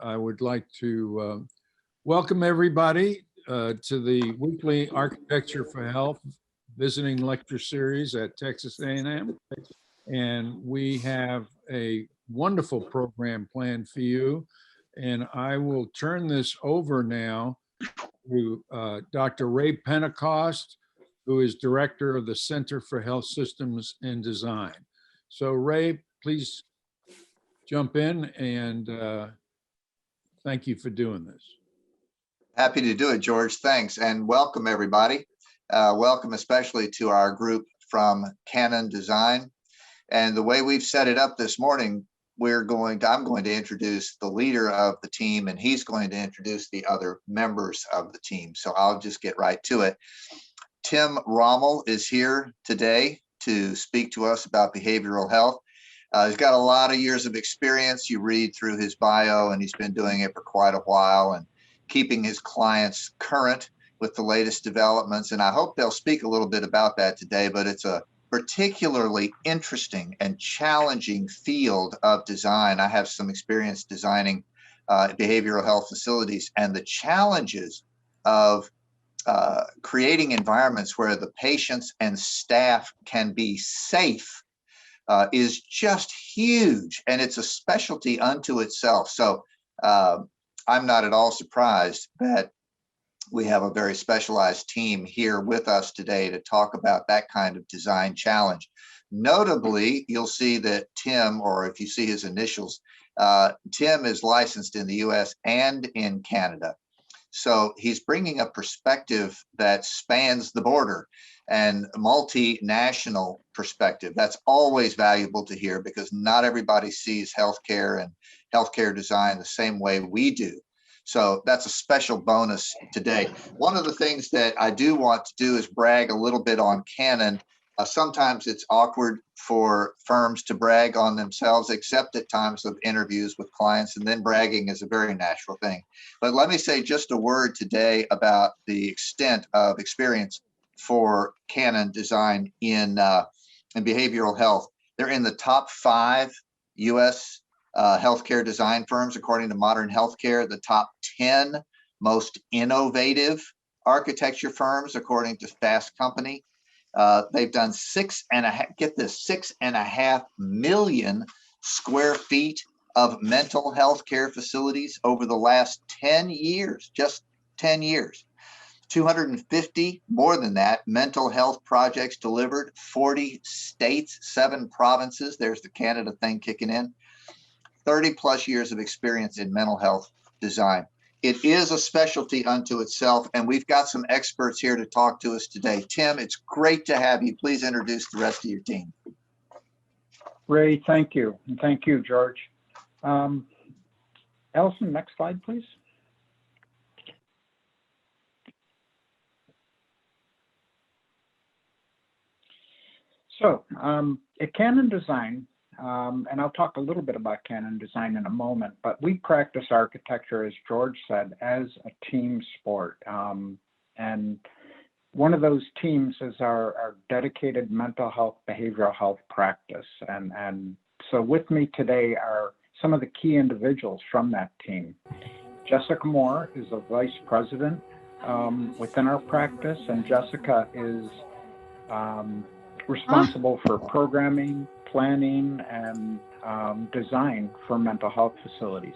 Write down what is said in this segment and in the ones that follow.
I would like to welcome everybody to the weekly Architecture for Health visiting lecture series at Texas A&M. And we have a wonderful program planned for you. And I will turn this over now to Dr. Ray Pentecost, who is director of the Center for Health Systems and Design. So Ray, please jump in and thank you for doing this. Happy to do it, George. Thanks. And welcome, everybody. Welcome especially to our group from CannonDesign. And the way we've set it up this morning, I'm going to introduce the leader of the team, and he's going to introduce the other members of the team. So I'll just get right to it. Tim Rommel is here today to speak to us about behavioral health. He's got a lot of years of experience. You read through his bio, and he's been doing it for quite a while and keeping his clients current with the latest developments. And I hope they'll speak a little bit about that today, but it's a particularly interesting and challenging field of design. I have some experience designing behavioral health facilities, and the challenges of creating environments where the patients and staff can be safe is just huge, and it's a specialty unto itself. So I'm not at all surprised that we have a very specialized team here with us today to talk about that kind of design challenge. Notably, you'll see that Tim, or if you see his initials, Tim is licensed in the US and in Canada. So he's bringing a perspective that spans the border and multinational perspective. That's always valuable to hear because not everybody sees healthcare and healthcare design the same way we do. So that's a special bonus today. One of the things that I do want to do is brag a little bit on Canon. Sometimes it's awkward for firms to brag on themselves, except at times of interviews with clients, and then bragging is a very natural thing. But let me say just a word today about the extent of experience for CannonDesign in behavioral health. They're in the top 5 U.S. Healthcare design firms, according to Modern Healthcare, the top 10 most innovative architecture firms, according to Fast Company. They've done 6.5 million square feet of mental health care facilities over the last 10 years, just 10 years. 250, more than that, mental health projects delivered, 40 states, 7 provinces. There's the Canada thing kicking in. 30 plus years of experience in mental health design. It is a specialty unto itself, and we've got some experts here to talk to us today. Tim, it's great to have you. Please introduce the rest of your team. Ray, thank you. And thank you, George. Alison, next slide, please. So at CannonDesign, and I'll talk a little bit about CannonDesign in a moment, but we practice architecture, as George said, as a team sport. And one of those teams is our dedicated mental health, behavioral health practice. And so with me today are some of the key individuals from that team. Jessica Moore is a vice president within our practice, and Jessica is responsible for programming, planning, and design for mental health facilities.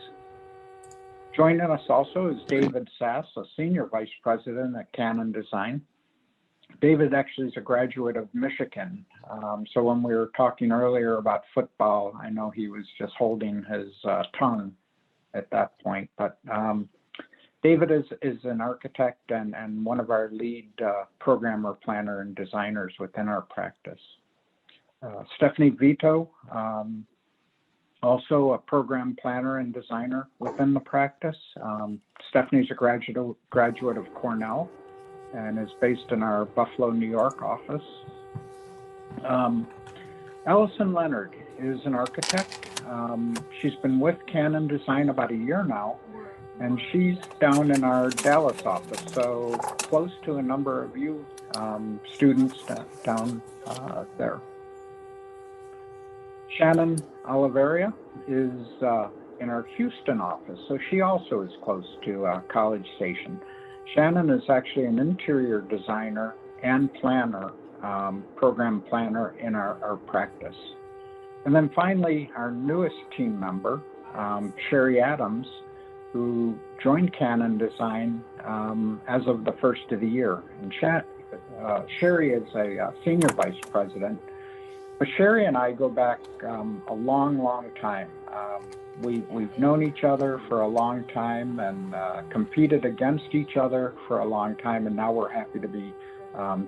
Joining us also is David Sass, a senior vice president at CannonDesign. David actually is a graduate of Michigan. So when we were talking earlier about football, I know he was just holding his tongue at that point. But David is an architect and one of our lead programmer, planner, and designers within our practice. Stephanie Vito, also a program planner and designer within the practice. Stephanie's a graduate of Cornell and is based in our Buffalo, New York office. Alison Leonard is an architect. She's been with CannonDesign about a year now, and she's down in our Dallas office, so close to a number of you students down there. Shannon Oliveira is in our Houston office, so she also is close to College Station. Shannon is actually an interior designer and planner, program planner in our practice. And then finally, our newest team member, Shary Adams, who joined CannonDesign as of the first of the year. And Shary is a senior vice president. But Shary and I go back a long, long time. We've known each other for a long time and competed against each other for a long time, and now we're happy to be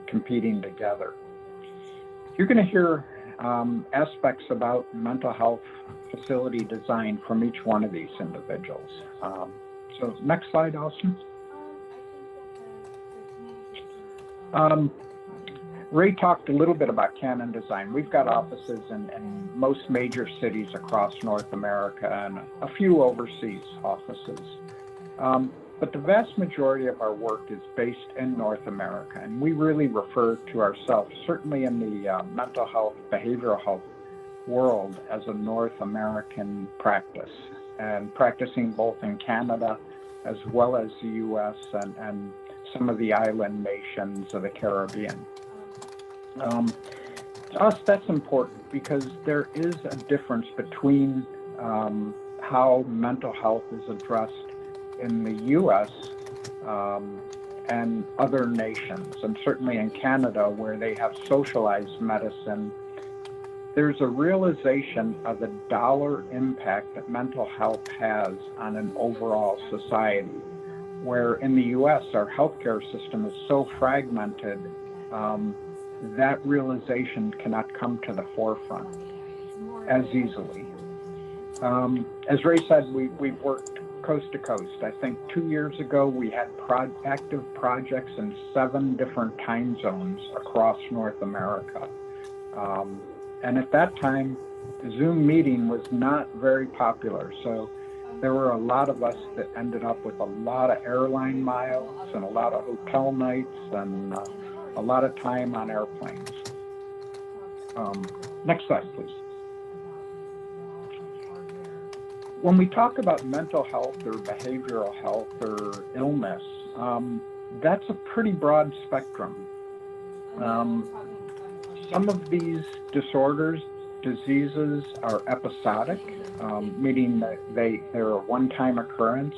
competing together. You're going to hear aspects about mental health facility design from each one of these individuals. So next slide, Alison. Ray talked a little bit about CannonDesign. We've got offices in most major cities across North America and a few overseas offices. But the vast majority of our work is based in North America, and we really refer to ourselves, certainly in the mental health, behavioral health world, as a North American practice, and practicing both in Canada as well as the US and some of the island nations of the Caribbean. To us, that's important because there is a difference between how mental health is addressed in the US and other nations, and certainly in Canada, where they have socialized medicine. There's a realization of the dollar impact that mental health has on an overall society, where in the US, our healthcare system is so fragmented, that realization cannot come to the forefront as easily. As Ray said, we've worked coast to coast. I think 2 years ago, we had active projects in 7 different time zones across North America. And at that time, Zoom meeting was not very popular. So there were a lot of us that ended up with a lot of airline miles and a lot of hotel nights and a lot of time on airplanes. Next slide, please. When we talk about mental health or behavioral health or illness, that's a pretty broad spectrum. Some of these disorders, diseases are episodic, meaning that they're a one-time occurrence,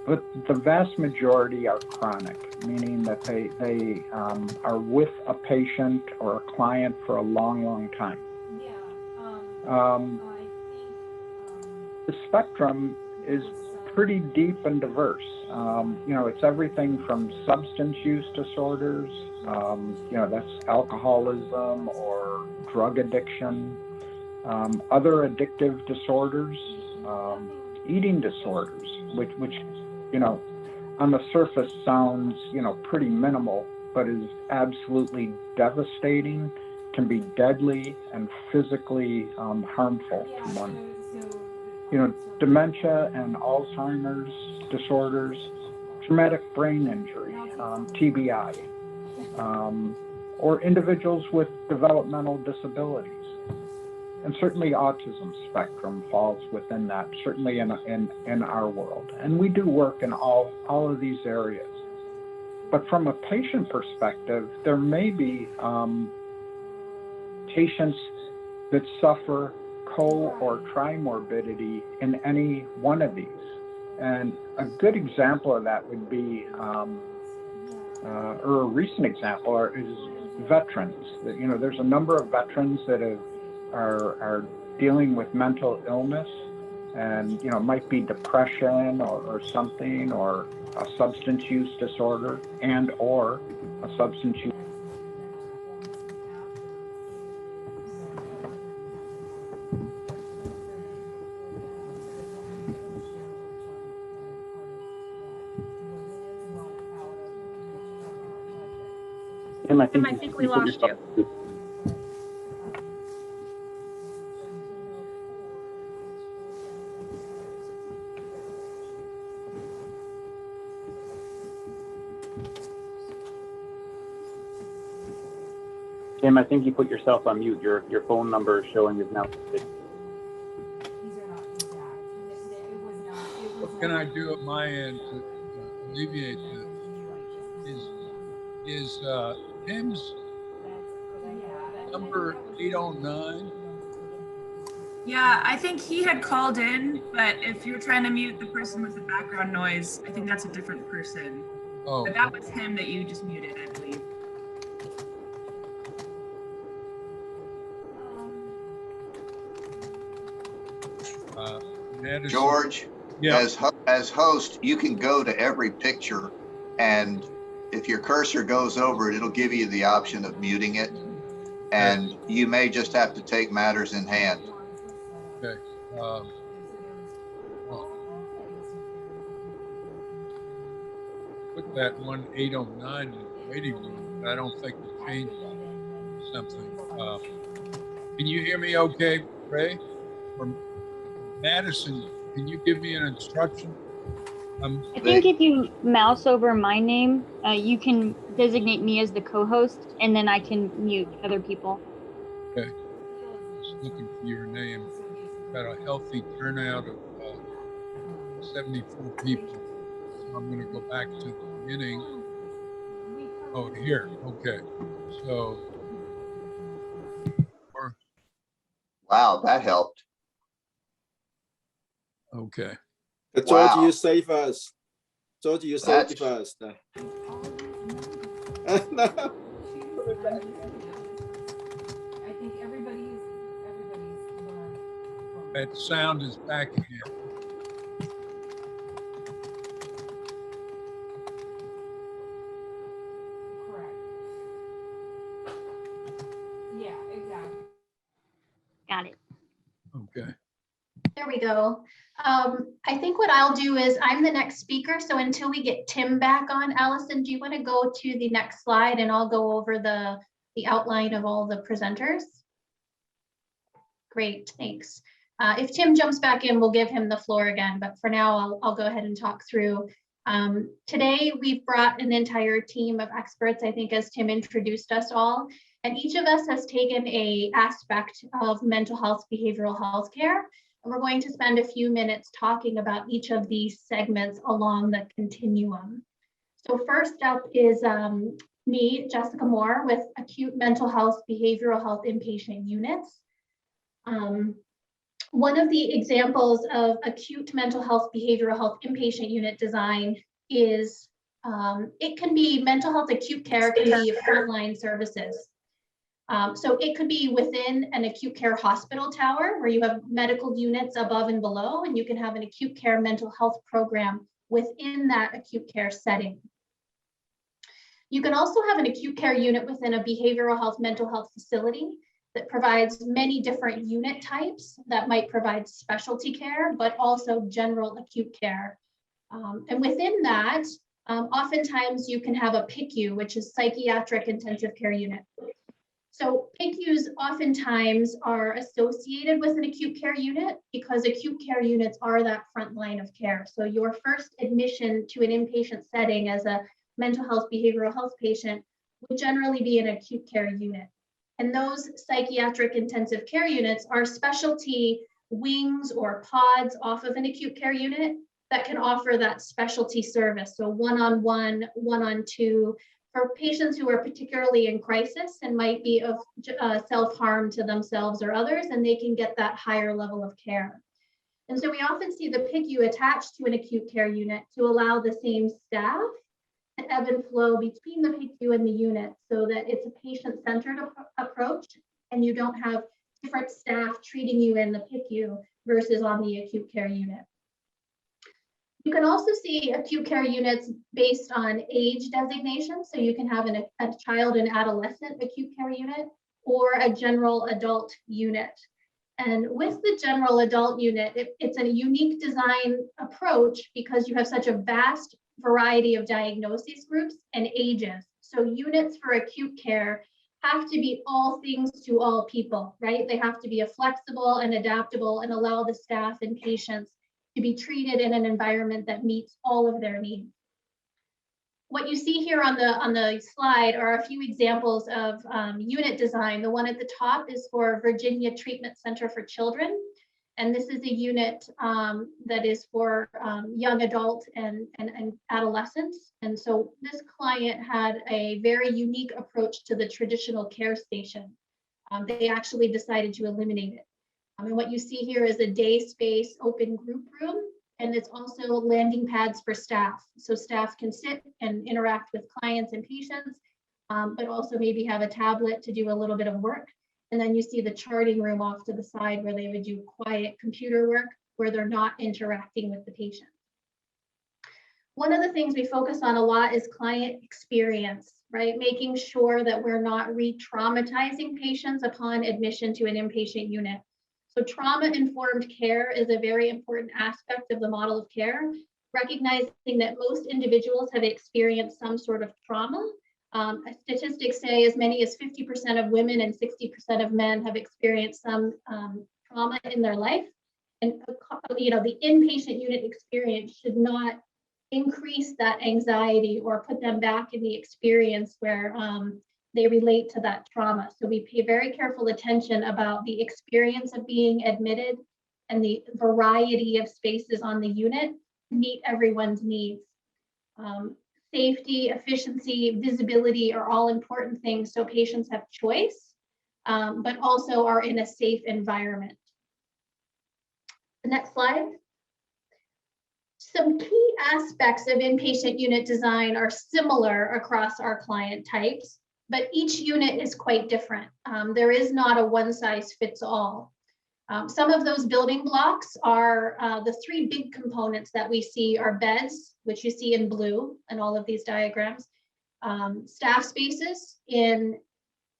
but the vast majority are chronic, meaning that they are with a patient or a client for a long, long time. The spectrum is pretty deep and diverse. It's everything from substance use disorders, that's alcoholism or drug addiction, other addictive disorders, eating disorders, which on the surface sounds, pretty minimal, but is absolutely devastating, can be deadly and physically harmful to one. Dementia and Alzheimer's disorders, traumatic brain injury, TBI, or individuals with developmental disabilities. And certainly autism spectrum falls within that, certainly in our world. And we do work in all of these areas. But from a patient perspective, there may be patients that suffer co or trimorbidity in any one of these. And a good example of that would be, or a recent example is veterans. There's a number of veterans that are dealing with mental illness, and might be depression or something, or a substance use disorder and or a substance use. I think we lost you. Tim, I think you put yourself on mute. Your phone number showing is now. I do at my end to alleviate this is Tim's number 809. Yeah, I think he had called in, but if you're trying to mute the person with the background noise, I think that's a different person. Oh, But that was him that you just muted, I believe. Madison. George, Yeah. as host, you can go to every picture, and if your cursor goes over it, it'll give you the option of muting it. And you may just have to take matters in hand. Okay. Put that 1809 in the waiting room, but I don't think we changed something. Can you hear me okay, Ray? Or Madison, can you give me an instruction? I think if you mouse over my name, you can designate me as the co-host, and then I can mute other people. Okay. Just looking for your name. Got a healthy turnout of 74 people. So I'm going to go back to the beginning. Oh, here. Okay. So. Wow, that helped. Okay. George, Wow. you save us. George, you save us. No. That sound is back again. Got it. Okay. There we go. I think what I'll do is I'm the next speaker. So until we get Tim back on, Alison, do you want to go to the next slide and I'll go over the outline of all the presenters? Great, thanks. If Tim jumps back in, we'll give him the floor again. But for now, I'll go ahead and talk through. Today, we've brought an entire team of experts, I think, as Tim introduced us all. And each of us has taken an aspect of mental health, behavioral health care. And we're going to spend a few minutes talking about each of these segments along the continuum. So first up is me, Jessica Moore, with acute mental health, behavioral health inpatient units. One of the examples of acute mental health, behavioral health inpatient unit design is, it can be mental health acute care, can be frontline services. So it could be within an acute care hospital tower where you have medical units above and below, and you can have an acute care mental health program within that acute care setting. You can also have an acute care unit within a behavioral health mental health facility that provides many different unit types that might provide specialty care, but also general acute care. And within that, oftentimes you can have a PICU, which is psychiatric intensive care unit. So PICUs oftentimes are associated with an acute care unit because acute care units are that front line of care. So your first admission to an inpatient setting as a mental health, behavioral health patient would generally be an acute care unit. And those psychiatric intensive care units are specialty wings or pods off of an acute care unit that can offer that specialty service. So one-on-one, one-on-two, for patients who are particularly in crisis and might be of self-harm to themselves or others, and they can get that higher level of care. And so we often see the PICU attached to an acute care unit to allow the same staff to ebb and flow between the PICU and the unit so that it's a patient-centered approach and you don't have different staff treating you in the PICU versus on the acute care unit. You can also see acute care units based on age designation. So you can have a child and adolescent acute care unit or a general adult unit. And with the general adult unit, it's a unique design approach because you have such a vast variety of diagnosis groups and ages. So units for acute care have to be all things to all people, right? They have to be flexible and adaptable and allow the staff and patients to be treated in an environment that meets all of their needs. What you see here on the slide are a few examples of unit design. The one at the top is for Virginia Treatment Center for Children. And this is a unit that is for young adult and adolescents. And so this client had a very unique approach to the traditional care station. They actually decided to eliminate it. And what you see here is a day space open group room, and it's also landing pads for staff. So staff can sit and interact with clients and patients, but also maybe have a tablet to do a little bit of work. And then you see the charting room off to the side where they would do quiet computer work where they're not interacting with the patient. One of the things we focus on a lot is client experience, right? Making sure that we're not re-traumatizing patients upon admission to an inpatient unit. So trauma-informed care is a very important aspect of the model of care, recognizing that most individuals have experienced some sort of trauma. Statistics say as many as 50% of women and 60% of men have experienced some trauma in their life. And the inpatient unit experience should not increase that anxiety or put them back in the experience where they relate to that trauma. So we pay very careful attention about the experience of being admitted and the variety of spaces on the unit to meet everyone's needs. Safety, efficiency, visibility are all important things so patients have choice, but also are in a safe environment. The next slide. Some key aspects of inpatient unit design are similar across our client types, but each unit is quite different. There is not a one size fits all. Some of those building blocks are the three big components that we see are beds, which you see in blue in all of these diagrams, staff spaces in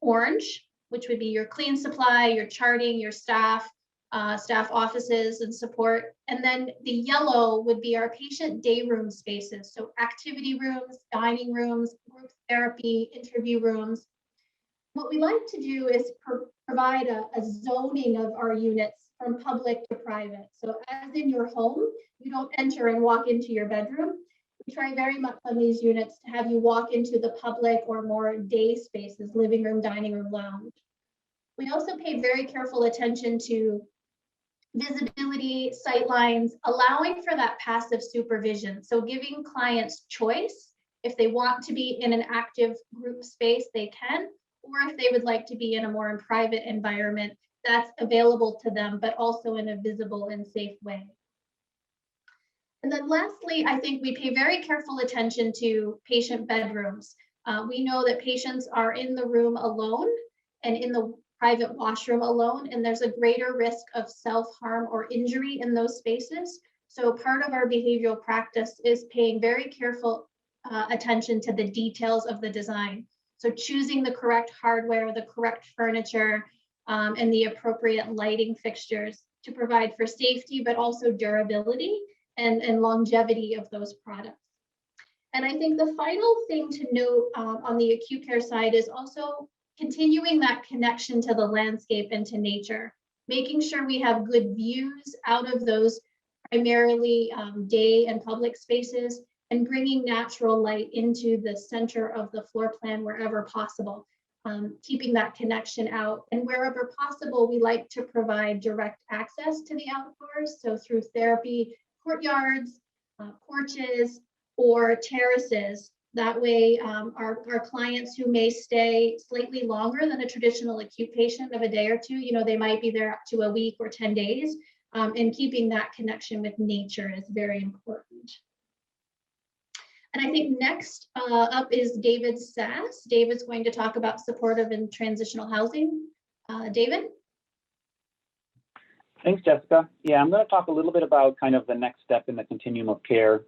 orange, which would be your clean supply, your charting, your staff offices and support. And then the yellow would be our patient day room spaces. So activity rooms, dining rooms, group therapy, interview rooms. What we like to do is provide a zoning of our units from public to private. So as in your home, you don't enter and walk into your bedroom. We try very much on these units to have you walk into the public or more day spaces, living room, dining room, lounge. We also pay very careful attention to visibility, sight lines, allowing for that passive supervision. So giving clients choice. If they want to be in an active group space, they can, or if they would like to be in a more private environment, that's available to them, but also in a visible and safe way. And then lastly, I think we pay very careful attention to patient bedrooms. We know that patients are in the room alone and in the private washroom alone, and there's a greater risk of self-harm or injury in those spaces. So part of our behavioral practice is paying very careful attention to the details of the design. So choosing the correct hardware, the correct furniture, and the appropriate lighting fixtures to provide for safety, but also durability and longevity of those products. And I think the final thing to note on the acute care side is also continuing that connection to the landscape and to nature, making sure we have good views out of those primarily day and public spaces, and bringing natural light into the center of the floor plan wherever possible, keeping that connection out. And wherever possible, we like to provide direct access to the outdoors. So through therapy, courtyards, porches, or terraces. That way, our clients who may stay slightly longer than a traditional acute patient of a day or two, they might be there up to a week or 10 days, and keeping that connection with nature is very important. And I think next up is David Sass. David's going to talk about supportive and transitional housing. David? Thanks, Jessica. Yeah, I'm going to talk a little bit about kind of the next step in the continuum of care,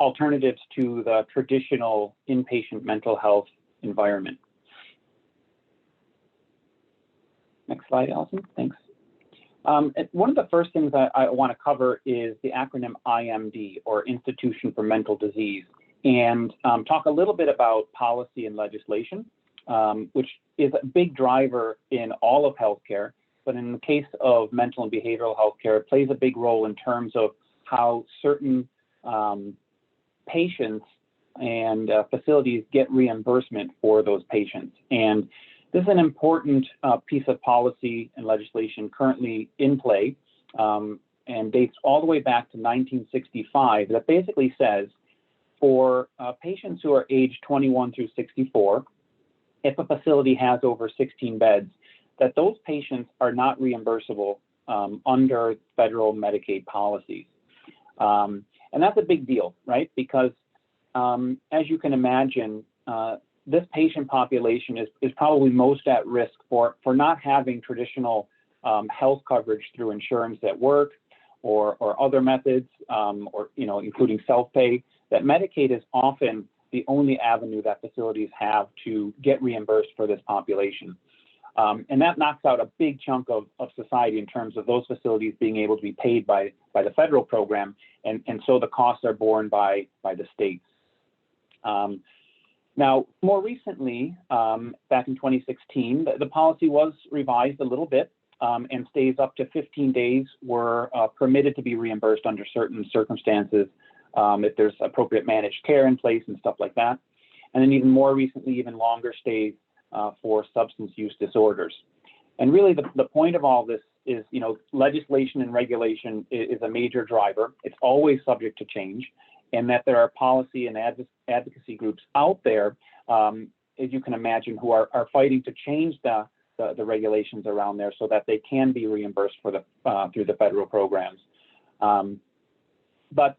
alternatives to the traditional inpatient mental health environment. Next slide, Alison. Thanks. One of the first things I want to cover is the acronym IMD, or Institution for Mental Disease, and talk a little bit about policy and legislation, which is a big driver in all of healthcare. But in the case of mental and behavioral healthcare, it plays a big role in terms of how certain patients and facilities get reimbursement for those patients. And this is an important piece of policy and legislation currently in play. and dates all the way back to 1965 that basically says for patients who are age 21 through 64, if a facility has over 16 beds, that those patients are not reimbursable under federal Medicaid policies. And that's a big deal, right? Because as you can imagine, this patient population is probably most at risk for not having traditional health coverage through insurance at work or other methods, or including self-pay. That Medicaid is often the only avenue that facilities have to get reimbursed for this population. And that knocks out a big chunk of society in terms of those facilities being able to be paid by the federal program, and so the costs are borne by the states. Now, more recently, back in 2016, the policy was revised a little bit, and stays up to 15 days were permitted to be reimbursed under certain circumstances, if there's appropriate managed care in place and stuff like that. And then even more recently, even longer stays for substance use disorders. And really the point of all this is, legislation and regulation is a major driver. It's always subject to change, and that there are policy and advocacy groups out there, as you can imagine, who are fighting to change the regulations around there so that they can be reimbursed for through the federal programs. But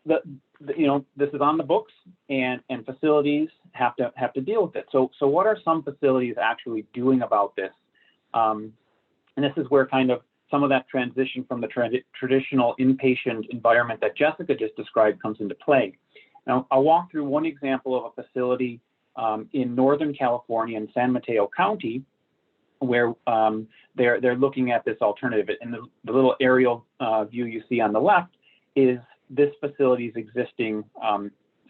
this is on the books, and facilities have to deal with it. So what are some facilities actually doing about this? And this is where kind of some of that transition from the traditional inpatient environment that Jessica just described comes into play. Now, I'll walk through one example of a facility in Northern California in San Mateo County, where they're looking at this alternative. And the little aerial view you see on the left is this facility's existing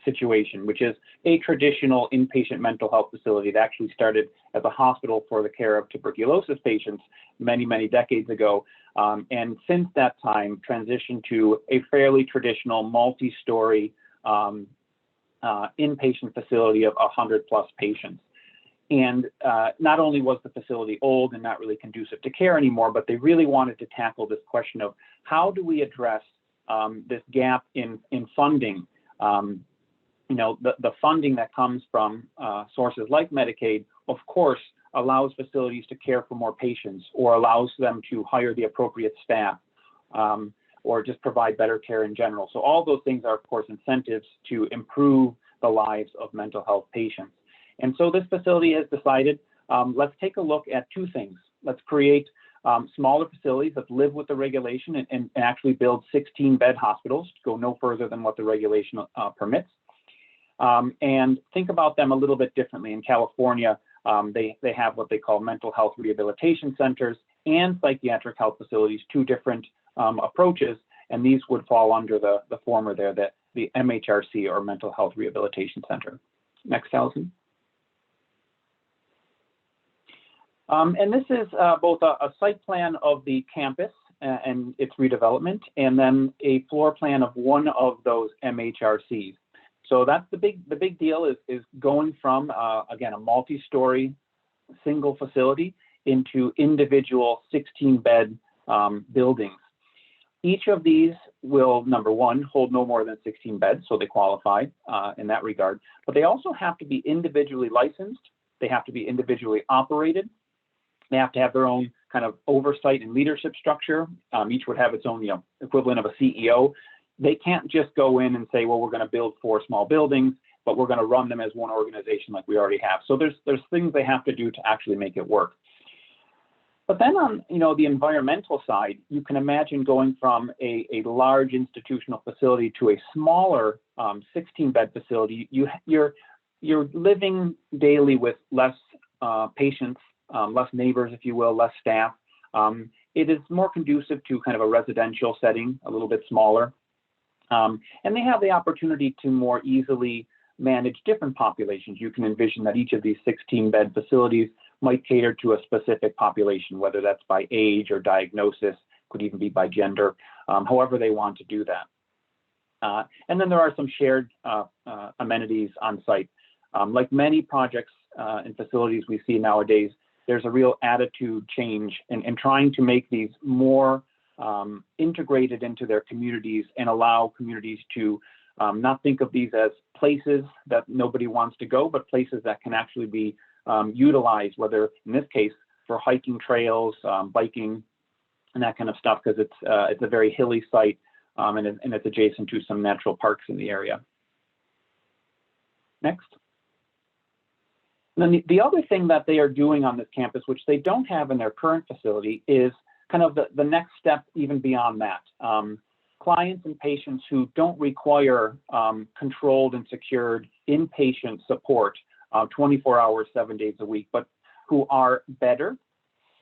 situation, which is a traditional inpatient mental health facility that actually started as a hospital for the care of tuberculosis patients many, many decades ago. And since that time, transitioned to a fairly traditional multi-story inpatient facility of 100+ patients. And not only was the facility old and not really conducive to care anymore, but they really wanted to tackle this question of how do we address this gap in funding. The funding that comes from sources like Medicaid, of course, allows facilities to care for more patients, or allows them to hire the appropriate staff, or just provide better care in general. So all those things are, of course, incentives to improve the lives of mental health patients. And so this facility has decided, let's take a look at two things. Let's create smaller facilities that live with the regulation and actually build 16-bed hospitals, to go no further than what the regulation permits. And think about them a little bit differently. In California, they have what they call mental health rehabilitation centers and psychiatric health facilities, two different approaches, and these would fall under the former there, the MHRC, or Mental Health Rehabilitation Center. Next, Alison. And this is both a site plan of the campus and its redevelopment, and then a floor plan of one of those MHRCs. So that's the big deal is going from, again, a multi-story single facility into individual 16-bed buildings. Each of these will, number one, hold no more than 16 beds, so they qualify in that regard. But they also have to be individually licensed. They have to be individually operated. They have to have their own kind of oversight and leadership structure. Each would have its own, equivalent of a CEO. They can't just go in and say, well, we're going to build 4 small buildings, but we're going to run them as one organization like we already have. So there's things they have to do to actually make it work. But then on the environmental side, you can imagine going from a large institutional facility to a smaller 16-bed facility. You're living daily with less patients, less neighbors, if you will, less staff. It is more conducive to kind of a residential setting, a little bit smaller. And they have the opportunity to more easily manage different populations. You can envision that each of these 16-bed facilities might cater to a specific population, whether that's by age or diagnosis, could even be by gender, however they want to do that. And then there are some shared amenities on site. Like many projects and facilities we see nowadays, there's a real attitude change in trying to make these more integrated into their communities and allow communities to not think of these as places that nobody wants to go, but places that can actually be utilized, whether in this case for hiking trails, biking, and that kind of stuff, because it's a very hilly site and it's adjacent to some natural parks in the area. Next. And then the other thing that they are doing on this campus, which they don't have in their current facility, is kind of the next step even beyond that. Clients and patients who don't require controlled and secured inpatient support 24 hours, 7 days a week, but who are better,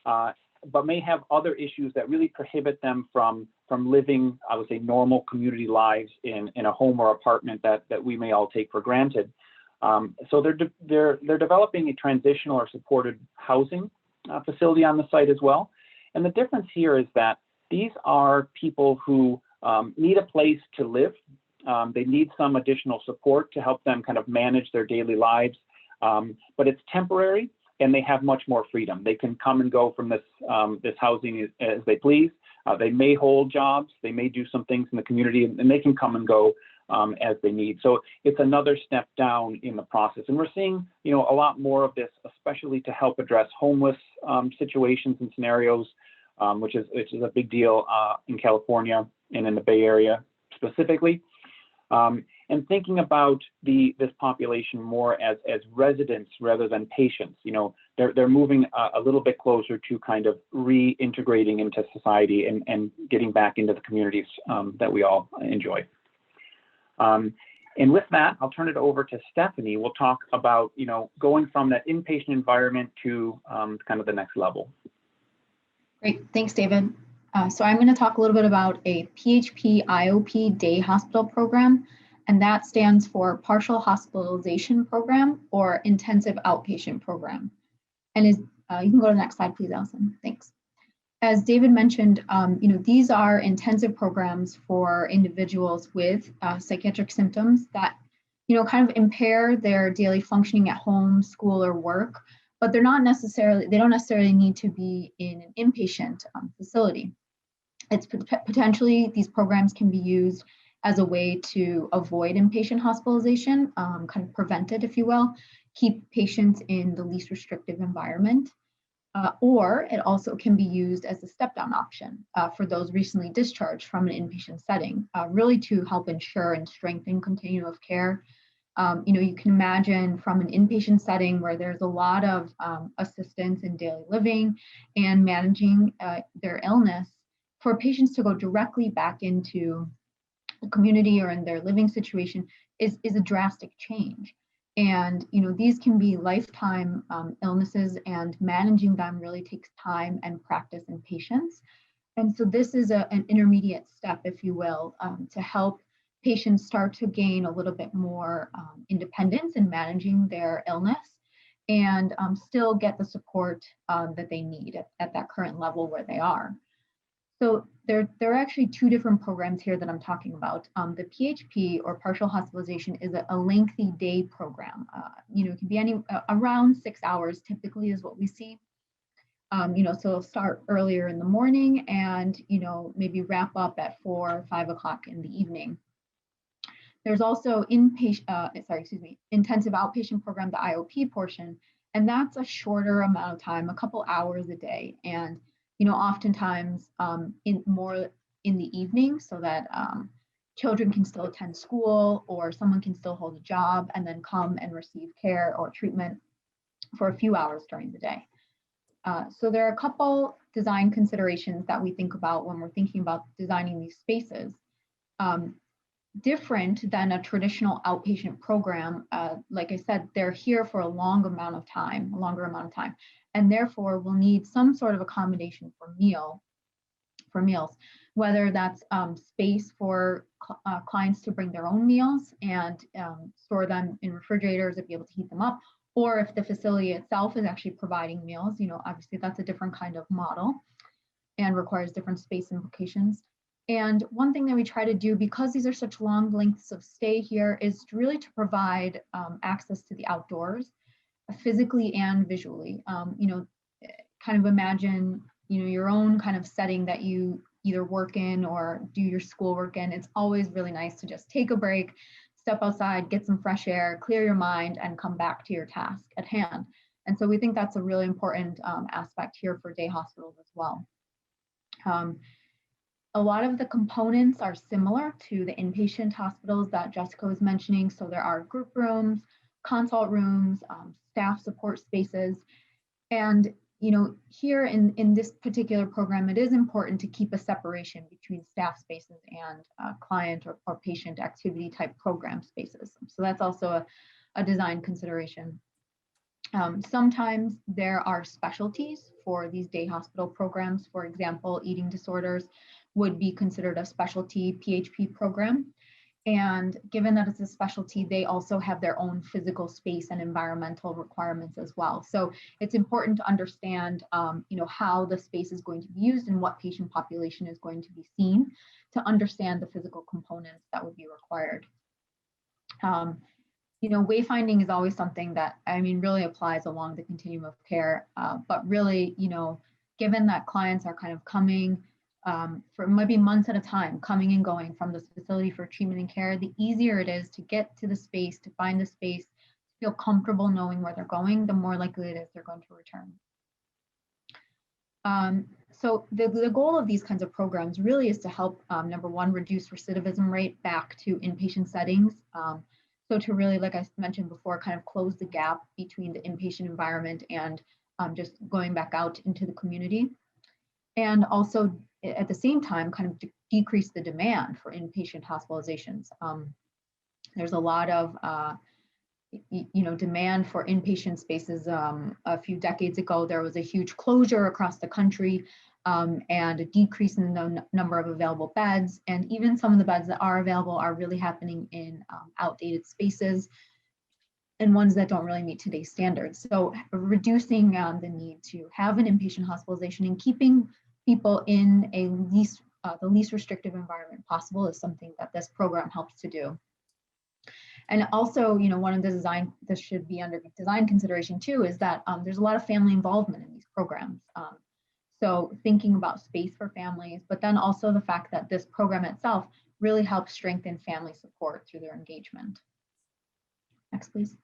but may have other issues that really prohibit them from living, I would say, normal community lives in a home or apartment that we may all take for granted. So they're developing a transitional or supported housing facility on the site as well. And the difference here is that these are people who need a place to live. They need some additional support to help them kind of manage their daily lives, but it's temporary and they have much more freedom. They can come and go from this housing as they please. They may hold jobs, they may do some things in the community, and they can come and go as they need. So it's another step down in the process. And we're seeing, a lot more of this, especially to help address homeless situations and scenarios, which is a big deal in California and in the Bay Area specifically. And thinking about this population more as residents rather than patients. They're moving a little bit closer to kind of reintegrating into society and getting back into the communities that we all enjoy. And with that, I'll turn it over to Stephanie. We'll talk about, going from that inpatient environment to kind of the next level. Great, thanks, David. So I'm going to talk a little bit about a PHP IOP day hospital program, and that stands for Partial Hospitalization Program or Intensive Outpatient Program. And you can go to the next slide, please, Alison. Thanks. As David mentioned, these are intensive programs for individuals with psychiatric symptoms that, kind of impair their daily functioning at home, school, or work, but they don't necessarily need to be in an inpatient facility. It's potentially, these programs can be used as a way to avoid inpatient hospitalization, kind of prevent it, if you will, keep patients in the least restrictive environment. Or it also can be used as a step-down option for those recently discharged from an inpatient setting, really to help ensure and strengthen continuum of care. You can imagine from an inpatient setting where there's a lot of assistance in daily living and managing their illness, for patients to go directly back into the community or in their living situation is a drastic change. And, these can be lifetime illnesses, and managing them really takes time and practice and patience. And so this is an intermediate step, if you will, to help patients start to gain a little bit more independence in managing their illness and still get the support that they need at that current level where they are. So there are actually two different programs here that I'm talking about. The PHP, or partial hospitalization, is a lengthy day program. It can be around 6 hours typically is what we see. So it'll start earlier in the morning and, maybe wrap up at 4 or 5 o'clock in the evening. There's also intensive outpatient program, the IOP portion, and that's a shorter amount of time, a couple hours a day. And oftentimes more in the evening, so that children can still attend school or someone can still hold a job and then come and receive care or treatment for a few hours during the day. So there are a couple design considerations that we think about when we're thinking about designing these spaces. Different than a traditional outpatient program, like I said, they're here for a longer amount of time, and therefore will need some sort of accommodation for meals, whether that's space for clients to bring their own meals and store them in refrigerators to be able to heat them up, or if the facility itself is actually providing meals, obviously that's a different kind of model and requires different space implications. And one thing that we try to do, because these are such long lengths of stay here, is really to provide access to the outdoors, physically and visually. Kind of imagine, your own kind of setting that you either work in or do your schoolwork in, it's always really nice to just take a break, step outside, get some fresh air, clear your mind, and come back to your task at hand. And so we think that's a really important aspect here for day hospitals as well. A lot of the components are similar to the inpatient hospitals that Jessica was mentioning. So there are group rooms, consult rooms, staff support spaces. And here in this particular program, it is important to keep a separation between staff spaces and client or patient activity type program spaces. So that's also a design consideration. Sometimes there are specialties for these day hospital programs. For example, eating disorders would be considered a specialty PHP program. And given that it's a specialty, they also have their own physical space and environmental requirements as well. So it's important to understand, how the space is going to be used and what patient population is going to be seen to understand the physical components that would be required. Wayfinding is always something that, really applies along the continuum of care, but really, given that clients are kind of coming for maybe months at a time, coming and going from this facility for treatment and care, the easier it is to get to the space, to find the space, to feel comfortable knowing where they're going, the more likely it is they're going to return. So the goal of these kinds of programs really is to help, number one, reduce recidivism rate back to inpatient settings. So to really, like I mentioned before, kind of close the gap between the inpatient environment and just going back out into the community. And also at the same time, kind of decrease the demand for inpatient hospitalizations. There's a lot of, demand for inpatient spaces. A few decades ago, there was a huge closure across the country and a decrease in the number of available beds. And even some of the beds that are available are really happening in outdated spaces and ones that don't really meet today's standards. So reducing the need to have an inpatient hospitalization and keeping people in a the least restrictive environment possible is something that this program helps to do. And also, one of the design, this should be under design consideration too, is that there's a lot of family involvement in these programs. So thinking about space for families, but then also the fact that this program itself really helps strengthen family support through their engagement. Next, please.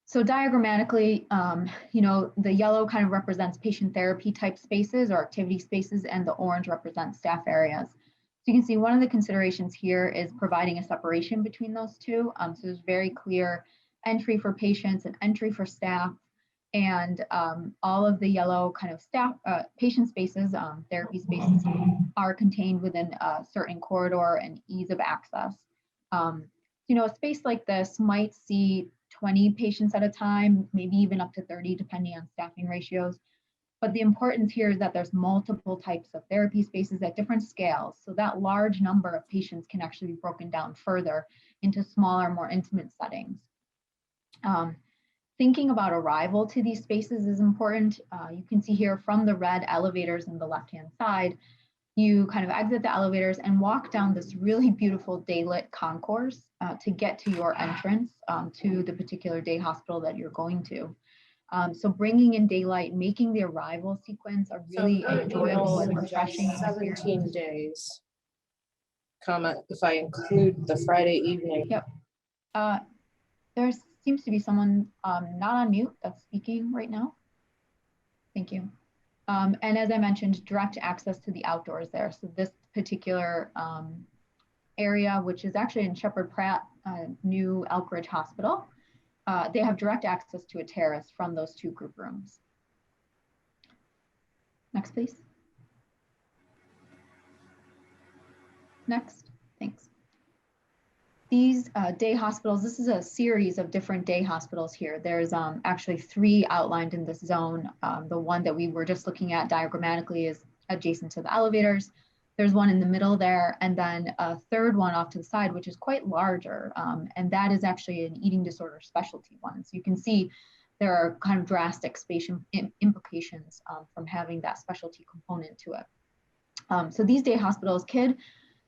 So diagrammatically, the yellow kind of represents patient therapy type spaces or activity spaces, and the orange represents staff areas. So you can see one of the considerations here is providing a separation between those two. So there's very clear entry for patients and entry for staff, and all of the yellow kind of staff patient spaces, therapy spaces, are contained within a certain corridor and ease of access. A space like this might see 20 patients at a time, maybe even up to 30, depending on staffing ratios. But the importance here is that there's multiple types of therapy spaces at different scales. So that large number of patients can actually be broken down further into smaller, more intimate settings. Thinking about arrival to these spaces is important. You can see here from the red elevators on the left-hand side, you kind of exit the elevators and walk down this really beautiful daylit concourse to get to your entrance to the particular day hospital that you're going to. So bringing in daylight, making the arrival sequence a really enjoyable and refreshing 17 days, if I include the Friday evening. Yep. There seems to be someone not on mute that's speaking right now. Thank you. And as I mentioned, direct access to the outdoors there. So this particular area, which is actually in Shepherd Pratt, new Elk Ridge Hospital, they have direct access to a terrace from those two group rooms. Next, please. Next, thanks. These day hospitals, this is a series of different day hospitals here. There's actually 3 outlined in this zone. The one that we were just looking at diagrammatically is adjacent to the elevators. There's one in the middle there, and then a third one off to the side, which is quite larger, and that is actually an eating disorder specialty one. So you can see there are kind of drastic spatial implications from having that specialty component to it. So these day hospitals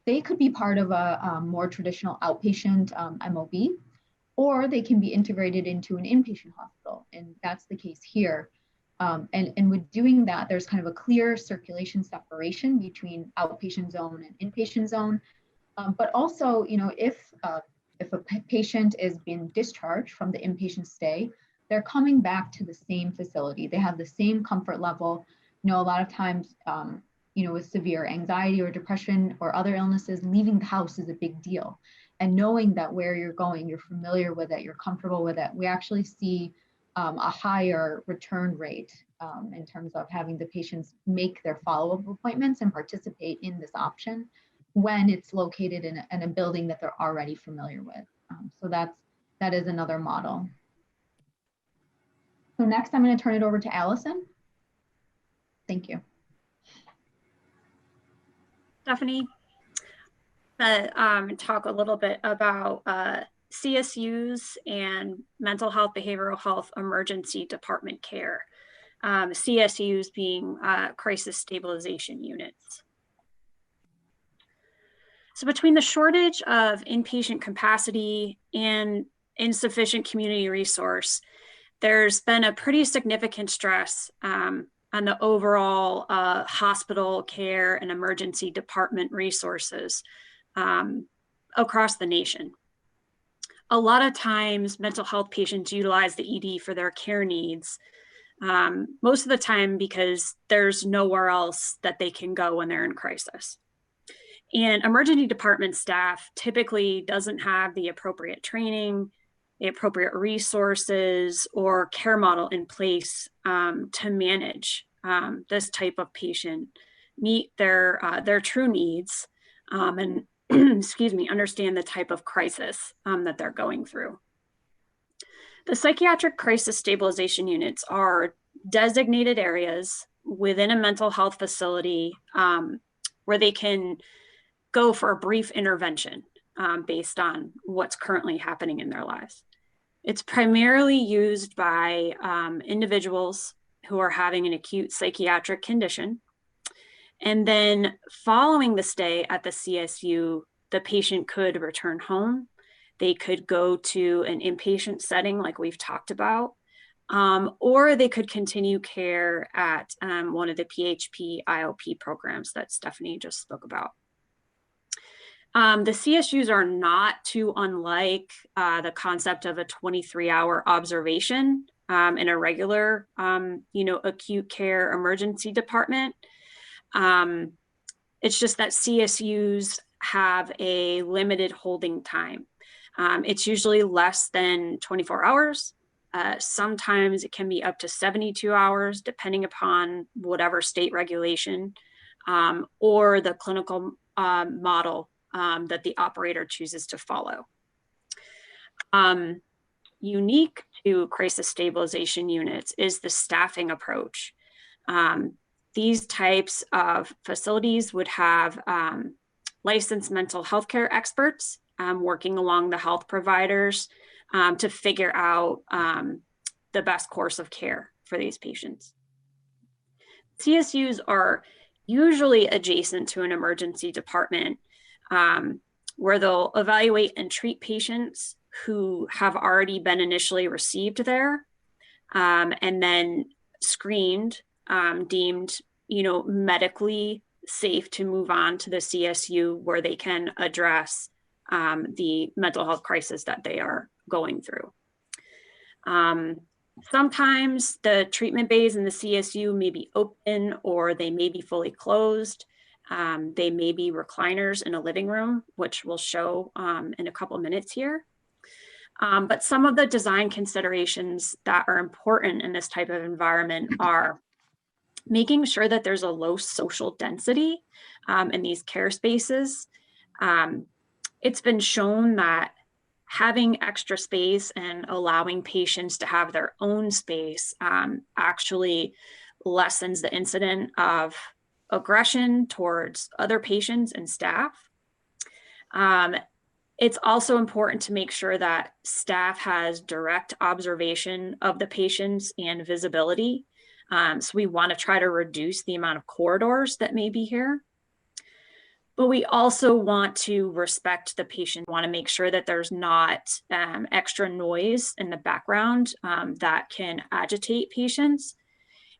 they could be part of a more traditional outpatient MOB, or they can be integrated into an inpatient hospital, and that's the case here. And with doing that, there's kind of a clear circulation separation between outpatient zone and inpatient zone. But also, if a patient is being discharged from the inpatient stay, they're coming back to the same facility. They have the same comfort level. A lot of times, with severe anxiety or depression or other illnesses, leaving the house is a big deal. And knowing that where you're going, you're familiar with it, you're comfortable with it, we actually see a higher return rate in terms of having the patients make their follow-up appointments and participate in this option when it's located in a building that they're already familiar with. So that is another model. So next, I'm going to turn it over to Alison. Thank you. Stephanie, talk a little bit about CSUs and mental health, behavioral health, emergency department care. CSUs being crisis stabilization units. So between the shortage of inpatient capacity and insufficient community resource, there's been a pretty significant stress on the overall hospital care and emergency department resources across the nation. A lot of times mental health patients utilize the ED for their care needs, most of the time because there's nowhere else that they can go when they're in crisis. And emergency department staff typically doesn't have the appropriate training, the appropriate resources, or care model in place to manage this type of patient, meet their true needs, and excuse me, understand the type of crisis that they're going through. The psychiatric crisis stabilization units are designated areas within a mental health facility where they can go for a brief intervention based on what's currently happening in their lives. It's primarily used by individuals who are having an acute psychiatric condition. And then following the stay at the CSU, the patient could return home. They could go to an inpatient setting like we've talked about, or they could continue care at one of the PHP IOP programs that Stephanie just spoke about. The CSUs are not too unlike the concept of a 23-hour observation in a regular, acute care emergency department. It's just that CSUs have a limited holding time. It's usually less than 24 hours. Sometimes it can be up to 72 hours, depending upon whatever state regulation or the clinical model that the operator chooses to follow. Unique to crisis stabilization units is the staffing approach. These types of facilities would have licensed mental health care experts working along the health providers to figure out the best course of care for these patients. CSUs are usually adjacent to an emergency department where they'll evaluate and treat patients who have already been initially received there and then screened, deemed, medically safe to move on to the CSU where they can address the mental health crisis that they are going through. Sometimes the treatment bays in the CSU may be open or they may be fully closed. They may be recliners in a living room, which we'll show in a couple minutes here. But some of the design considerations that are important in this type of environment are making sure that there's a low social density in these care spaces. It's been shown that having extra space and allowing patients to have their own space actually lessens the incidence of aggression towards other patients and staff. It's also important to make sure that staff has direct observation of the patients and visibility. So we want to try to reduce the amount of corridors that may be here. But we also want to respect the patient, want to make sure that there's not extra noise in the background that can agitate patients.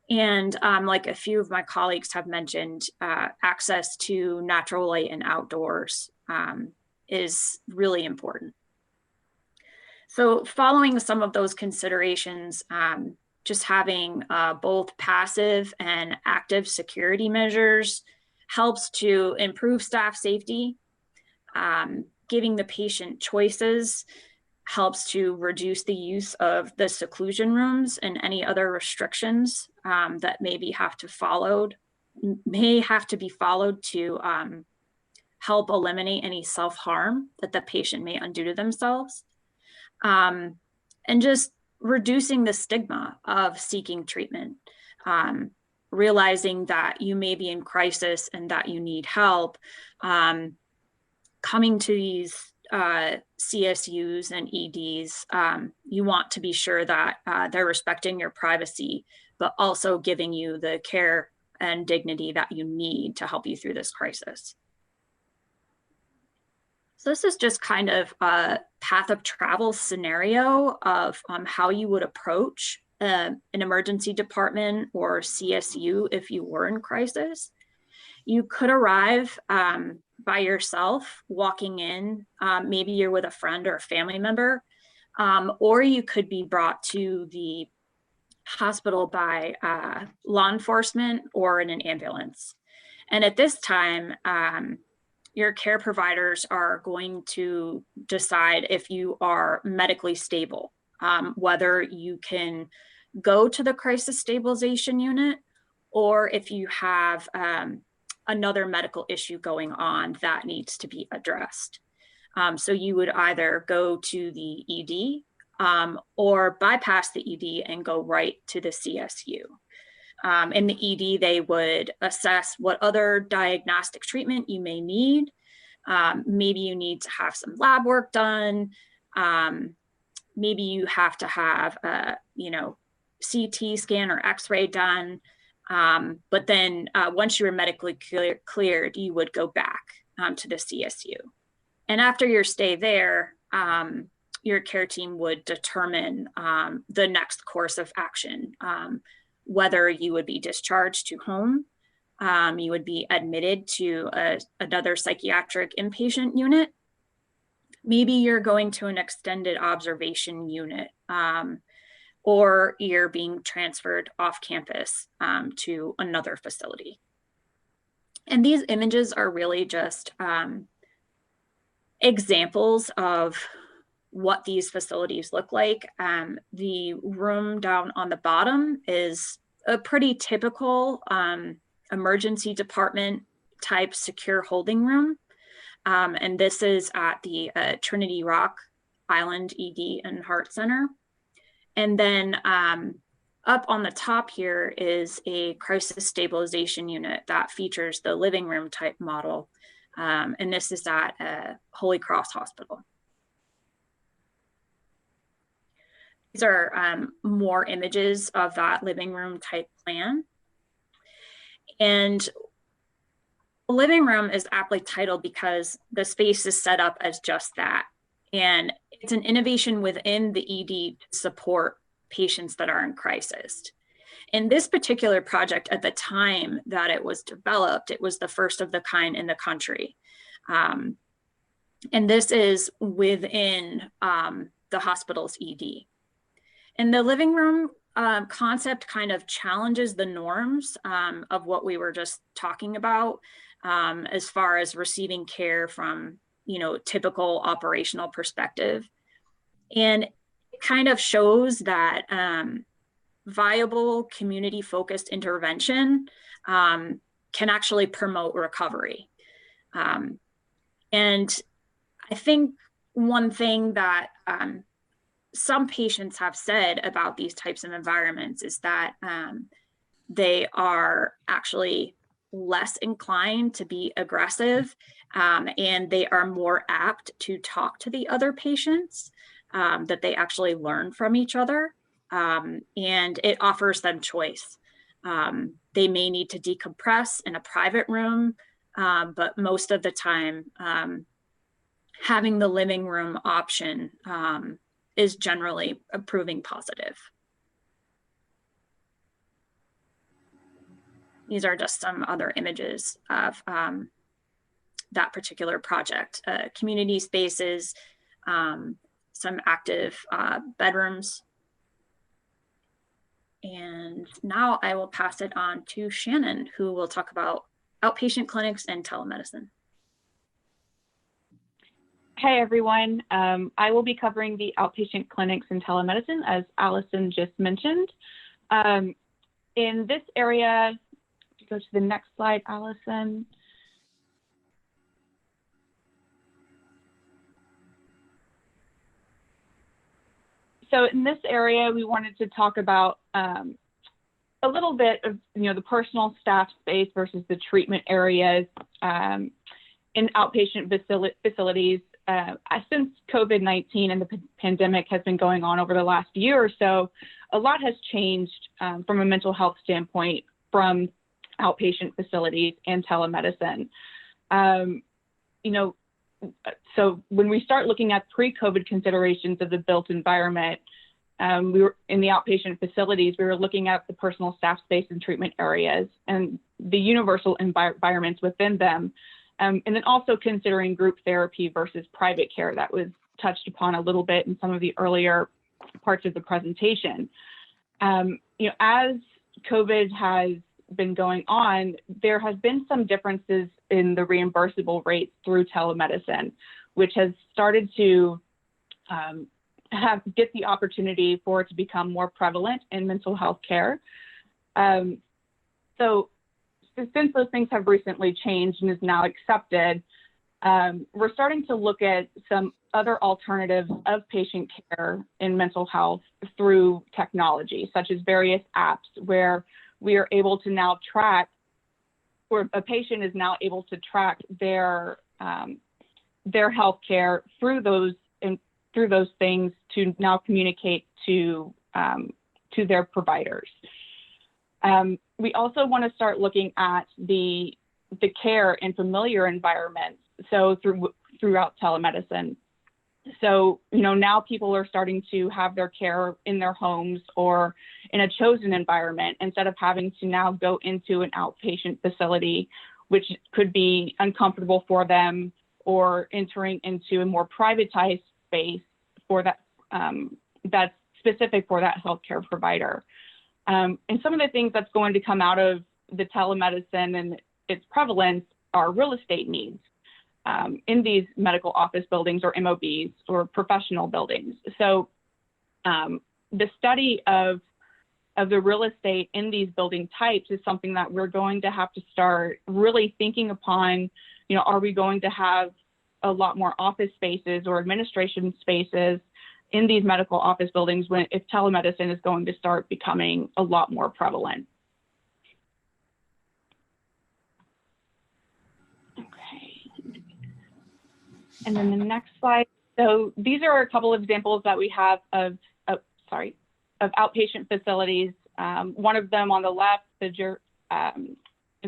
And like a few of my colleagues have mentioned, access to natural light and outdoors is really important. So following some of those considerations, just having both passive and active security measures helps to improve staff safety. Giving the patient choices helps to reduce the use of the seclusion rooms and any other restrictions that may have to be followed to help eliminate any self-harm that the patient may undo to themselves. And just reducing the stigma of seeking treatment, realizing that you may be in crisis and that you need help. Coming to these CSUs and EDs, you want to be sure that they're respecting your privacy, but also giving you the care and dignity that you need to help you through this crisis. So this is just kind of a path of travel scenario of how you would approach an emergency department or CSU if you were in crisis. You could arrive by yourself, walking in, maybe you're with a friend or a family member, or you could be brought to the hospital by law enforcement or in an ambulance. And at this time, your care providers are going to decide if you are medically stable, whether you can go to the crisis stabilization unit, or if you have another medical issue going on that needs to be addressed. So you would either go to the ED or bypass the ED and go right to the CSU. In the ED, they would assess what other diagnostic treatment you may need. Maybe you need to have some lab work done. Maybe you have to have a, CT scan or X-ray done. But then once you were medically cleared, you would go back to the CSU. And after your stay there, your care team would determine the next course of action, whether you would be discharged to home, you would be admitted to another psychiatric inpatient unit. Maybe you're going to an extended observation unit, or you're being transferred off campus to another facility. And these images are really just examples of what these facilities look like. The room down on the bottom is a pretty typical emergency department type secure holding room. And this is at the Trinity Rock Island ED and Heart Center. And then up on the top here is a crisis stabilization unit that features the living room type model. And this is at Holy Cross Hospital. These are more images of that living room type plan. And the living room is aptly titled because the space is set up as just that. And it's an innovation within the ED to support patients that are in crisis. In this particular project, at the time that it was developed, it was the first of the kind in the country. And this is within the hospital's ED. And the living room concept kind of challenges the norms of what we were just talking about as far as receiving care from, typical operational perspective. And it kind of shows that viable community-focused intervention can actually promote recovery. And I think one thing that some patients have said about these types of environments is that they are actually less inclined to be aggressive, and they are more apt to talk to the other patients, that they actually learn from each other, and it offers them choice. They may need to decompress in a private room, but most of the time, having the living room option is generally proving positive. These are just some other images of that particular project. Community spaces, some active bedrooms. And now I will pass it on to Shannon, who will talk about outpatient clinics and telemedicine. Hey everyone, I will be covering the outpatient clinics and telemedicine, as Alison just mentioned. In this area, go to the next slide, Alison. So in this area, we wanted to talk about a little bit of the personal staff space versus the treatment areas in outpatient facilities. Since COVID-19 and the pandemic has been going on over the last year or so, a lot has changed from a mental health standpoint from outpatient facilities and telemedicine. So when we start looking at pre-COVID considerations of the built environment, we were in the outpatient facilities, we were looking at the personal staff space and treatment areas and the universal environments within them. And then also considering group therapy versus private care that was touched upon a little bit in some of the earlier parts of the presentation. As COVID has been going on, there has been some differences in the reimbursable rates through telemedicine, which has started to get the opportunity for it to become more prevalent in mental health care. So since those things have recently changed and is now accepted, we're starting to look at some other alternatives of patient care in mental health through technology, such as various apps where we are able to now track, or a patient is now able to track their health care through those things to now communicate to their providers. We also want to start looking at the care in familiar environments, so throughout telemedicine. So, now people are starting to have their care in their homes or in a chosen environment instead of having to now go into an outpatient facility, which could be uncomfortable for them, or entering into a more privatized space for that that's specific for that healthcare provider. And some of the things that's going to come out of the telemedicine and its prevalence are real estate needs in these medical office buildings or MOBs or professional buildings. So the study of the real estate in these building types is something that we're going to have to start really thinking upon. Are we going to have a lot more office spaces or administration spaces in these medical office buildings if telemedicine is going to start becoming a lot more prevalent? Okay. And then the next slide. So these are a couple of examples that we have of outpatient facilities. One of them on the left, the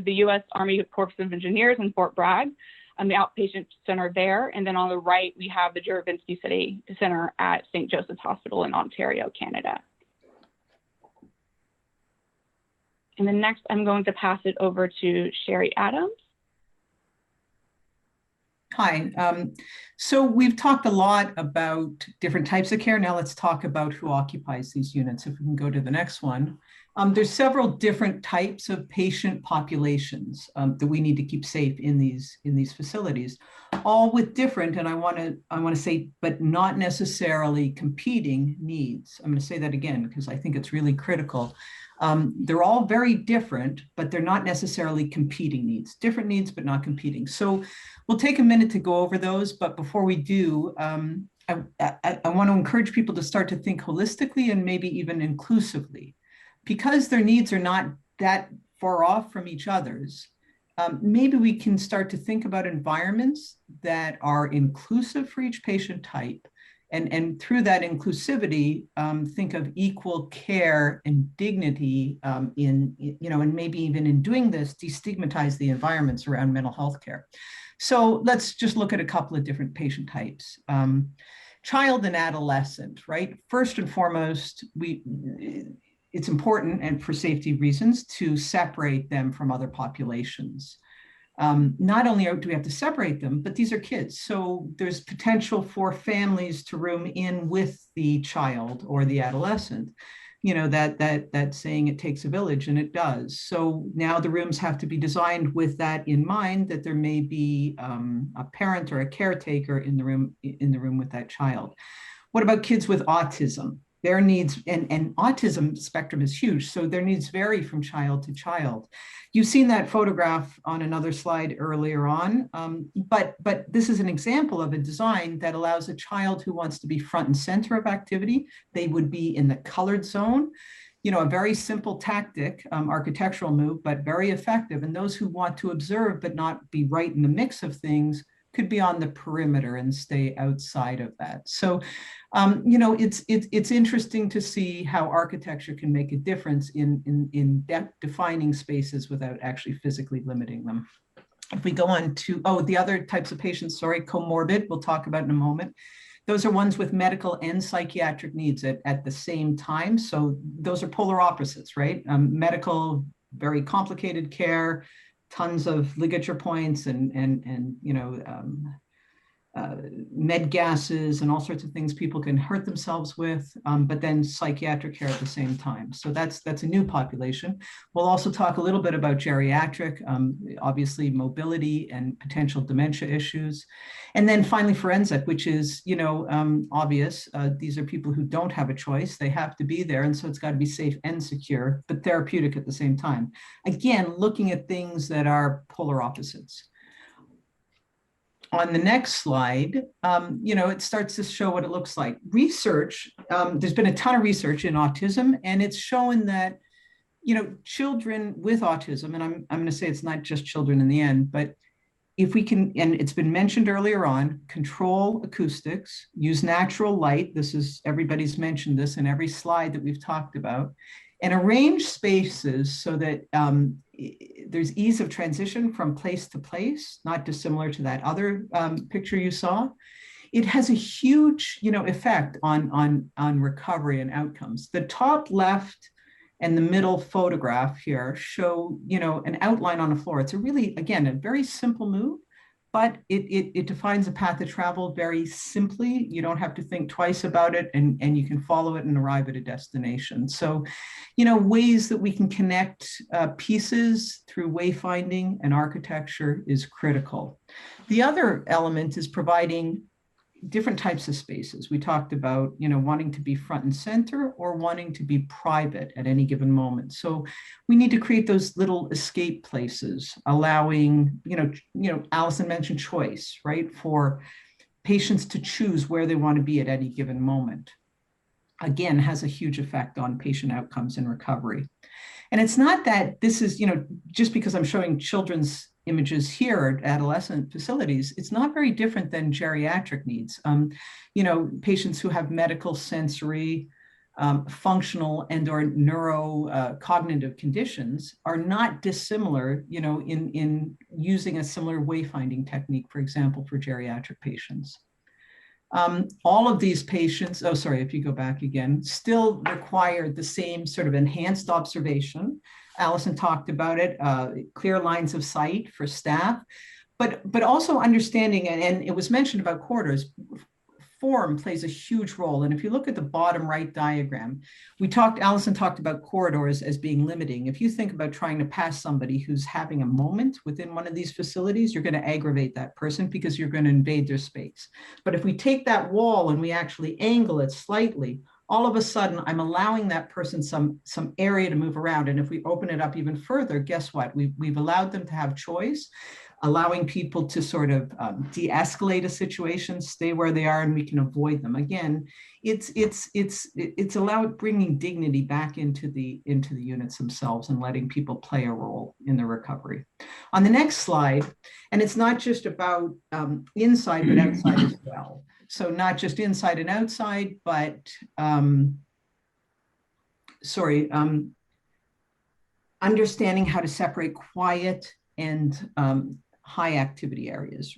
U.S. Army Corps of Engineers in Fort Bragg, and the outpatient center there. And then on the right, we have the Juravinski City Center at St. Joseph's Hospital in Ontario, Canada. And then next, I'm going to pass it over to Shary Adams. Hi. So we've talked a lot about different types of care. Now let's talk about who occupies these units. If we can go to the next one. There's several different types of patient populations that we need to keep safe in these facilities, all with different, and I want to say, but not necessarily competing needs. I'm going to say that again because I think it's really critical. They're all very different, but they're not necessarily competing needs. Different needs, but not competing. So we'll take a minute to go over those, but before we do, I want to encourage people to start to think holistically and maybe even inclusively. Because their needs are not that far off from each other's, maybe we can start to think about environments that are inclusive for each patient type. And through that inclusivity, think of equal care and dignity and maybe even in doing this, destigmatize the environments around mental health care. So let's just look at a couple of different patient types. Child and adolescent, right? First and foremost, it's important, and for safety reasons, to separate them from other populations. Not only do we have to separate them, but these are kids. So there's potential for families to room in with the child or the adolescent. You know, that saying, it takes a village, and it does. So now the rooms have to be designed with that in mind, that there may be a parent or a caretaker in the room with that child. What about kids with autism? Their needs, and autism spectrum is huge, so their needs vary from child to child. You've seen that photograph on another slide earlier on, but this is an example of a design that allows a child who wants to be front and center of activity. They would be in the colored zone. You know, a very simple tactic, architectural move, but very effective. And those who want to observe but not be right in the mix of things could be on the perimeter and stay outside of that. So, you know, it's interesting to see how architecture can make a difference in defining spaces without actually physically limiting them. If we go on to, the other types of patients, sorry, comorbid, we'll talk about in a moment. Those are ones with medical and psychiatric needs at the same time. So those are polar opposites, right? Medical, very complicated care, tons of ligature points and you know, med gases and all sorts of things people can hurt themselves with, but then psychiatric care at the same time. So that's a new population. We'll also talk a little bit about geriatric, obviously mobility and potential dementia issues. And then finally forensic, which is, you know, obvious. These are people who don't have a choice. They have to be there. And so it's got to be safe and secure, but therapeutic at the same time. Again, looking at things that are polar opposites. On the next slide, you know, it starts to show what it looks like. Research, there's been a ton of research in autism, and it's showing that, you know, children with autism, and I'm going to say it's not just children in the end, but if we can, and it's been mentioned earlier on, control acoustics, use natural light. This is, everybody's mentioned this in every slide that we've talked about, and arrange spaces so that there's ease of transition from place to place, not dissimilar to that other picture you saw. It has a huge, you know, effect on recovery and outcomes. The top left and the middle photograph here show, you know, an outline on a floor. It's a really, again, a very simple move, but it defines a path of travel very simply. You don't have to think twice about it, and you can follow it and arrive at a destination. So, you know, ways that we can connect pieces through wayfinding and architecture is critical. The other element is providing different types of spaces. We talked about, you know, wanting to be front and center or wanting to be private at any given moment. So we need to create those little escape places, allowing, you know, Alison mentioned choice, right? For patients to choose where they want to be at any given moment. Again, has a huge effect on patient outcomes and recovery. And it's not that this is, you know, just because I'm showing children's images here at adolescent facilities, it's not very different than geriatric needs. You know, patients who have medical, sensory, functional and or neurocognitive conditions are not dissimilar, you know, in using a similar wayfinding technique, for example, for geriatric patients. All of these patients, oh, sorry, if you go back again, still require the same sort of enhanced observation. Alison talked about it, clear lines of sight for staff, but also understanding, and it was mentioned about corridors, form plays a huge role. And if you look at the bottom right diagram, Alison talked about corridors as being limiting. If you think about trying to pass somebody who's having a moment within one of these facilities, you're going to aggravate that person because you're going to invade their space. But if we take that wall and we actually angle it slightly, all of a sudden I'm allowing that person some area to move around. And if we open it up even further, guess what? We've allowed them to have choice, allowing people to sort of de-escalate a situation, stay where they are, and we can avoid them. Again, it's allowed bringing dignity back into the units themselves and letting people play a role in the recovery. On the next slide, and it's not just about inside, but outside as well. So not just inside and outside, but understanding how to separate quiet and high activity areas.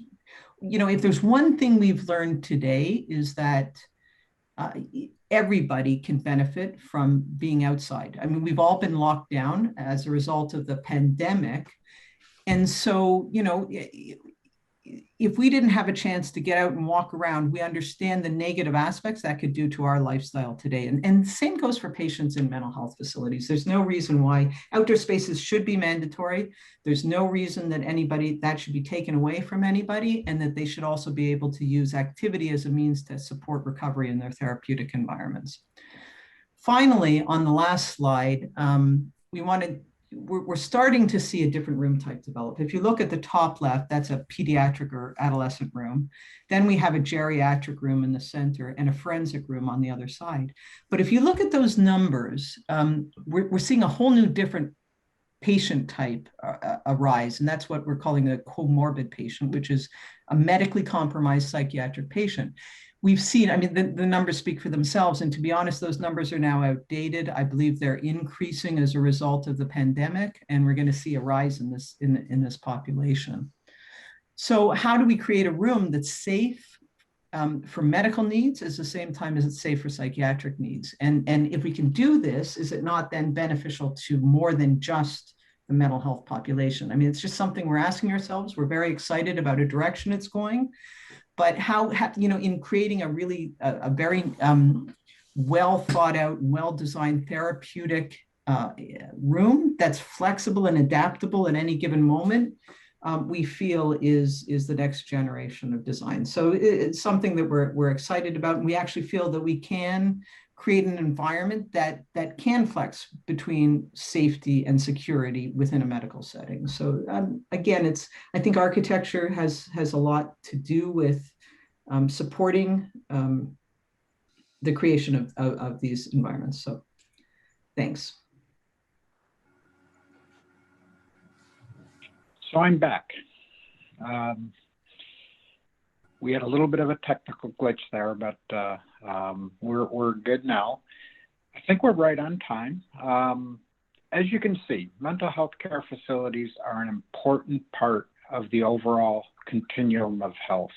You know, if there's one thing we've learned today is that everybody can benefit from being outside. I mean, we've all been locked down as a result of the pandemic. And so, you know, if we didn't have a chance to get out and walk around, we understand the negative aspects that could do to our lifestyle today. And the same goes for patients in mental health facilities. There's no reason why outdoor spaces should be mandatory. There's no reason that that should be taken away from anybody, and that they should also be able to use activity as a means to support recovery in their therapeutic environments. Finally, on the last slide, we're starting to see a different room type develop. If you look at the top left, that's a pediatric or adolescent room. Then we have a geriatric room in the center and a forensic room on the other side. But if you look at those numbers, we're seeing a whole new different patient type arise. And that's what we're calling a comorbid patient, which is a medically compromised psychiatric patient. We've seen, I mean, the numbers speak for themselves. And to be honest, those numbers are now outdated. I believe they're increasing as a result of the pandemic, and we're going to see a rise in this population. So how do we create a room that's safe for medical needs at the same time as it's safe for psychiatric needs? And if we can do this, is it not then beneficial to more than just the mental health population? I mean, it's just something we're asking ourselves. We're very excited about a direction it's going. But how you know, in creating a really a very well thought out, well designed therapeutic room that's flexible and adaptable at any given moment, we feel is the next generation of design. So it's something that we're excited about, and we actually feel that we can create an environment that can flex between safety and security within a medical setting. So again, I think architecture has a lot to do with supporting the creation of these environments. So thanks. So I'm back. We had a little bit of a technical glitch there, but we're good now. I think we're right on time. As you can see, mental health care facilities are an important part of the overall continuum of health.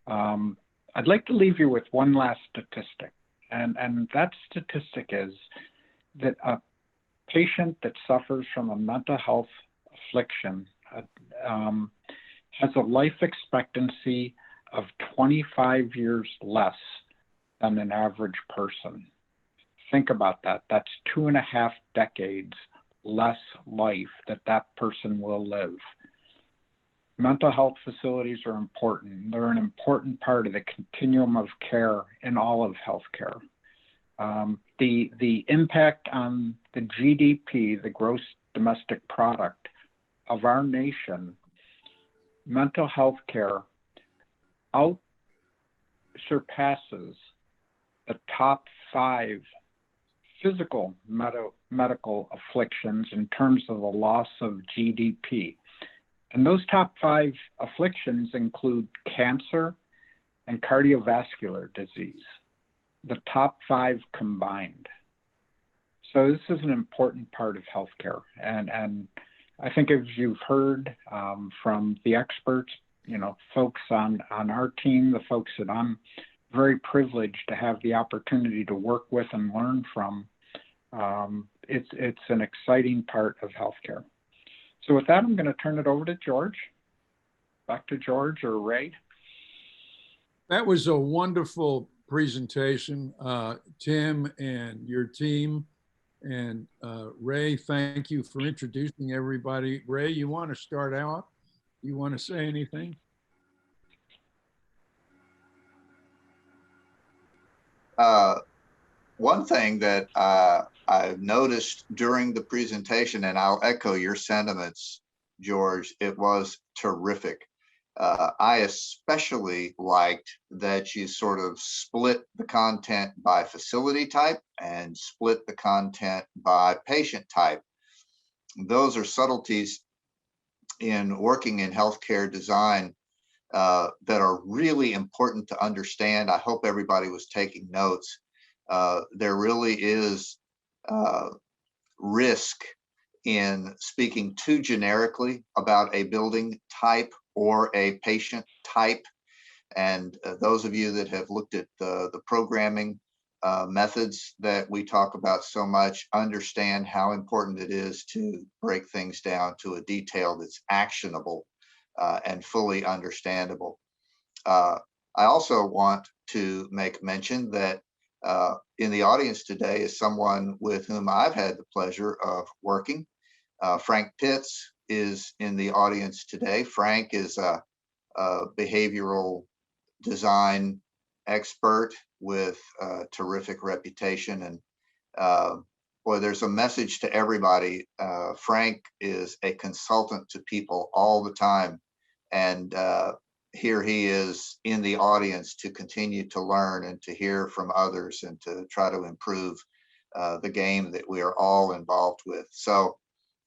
I'd like to leave you with one last statistic, and that statistic is that a patient that suffers from a mental health affliction has a life expectancy of 25 years less than an average person. Think about that. That's 2.5 decades less life that person will live. Mental health facilities are important. They're an important part of the continuum of care in all of healthcare. The impact on the GDP, the gross domestic product of our nation, mental health care surpasses the top 5 physical medical afflictions in terms of the loss of GDP. And those top 5 afflictions include cancer and cardiovascular disease, the top 5 combined. So this is an important part of healthcare. And I think, as you've heard from the experts, you know, folks on our team, the folks that I'm very privileged to have the opportunity to work with and learn from, it's an exciting part of healthcare. So with that, I'm going to turn it over to George. Back to George or Ray. That was a wonderful presentation, Tim and your team. And Ray, thank you for introducing everybody. Ray, you want to start out? You want to say anything? One thing that I've noticed during the presentation, and I'll echo your sentiments, George, it was terrific. I especially liked that you sort of split the content by facility type and split the content by patient type. Those are subtleties in working in healthcare design that are really important to understand. I hope everybody was taking notes. There really is risk in speaking too generically about a building type or a patient type. And those of you that have looked at the programming methods that we talk about so much understand how important it is to break things down to a detail that's actionable and fully understandable. I also want to make mention that in the audience today is someone with whom I've had the pleasure of working. Frank Pitts is in the audience today. Frank is a behavioral design expert with a terrific reputation. And boy, there's a message to everybody. Frank is a consultant to people all the time. And here he is in the audience to continue to learn and to hear from others and to try to improve the game that we are all involved with. So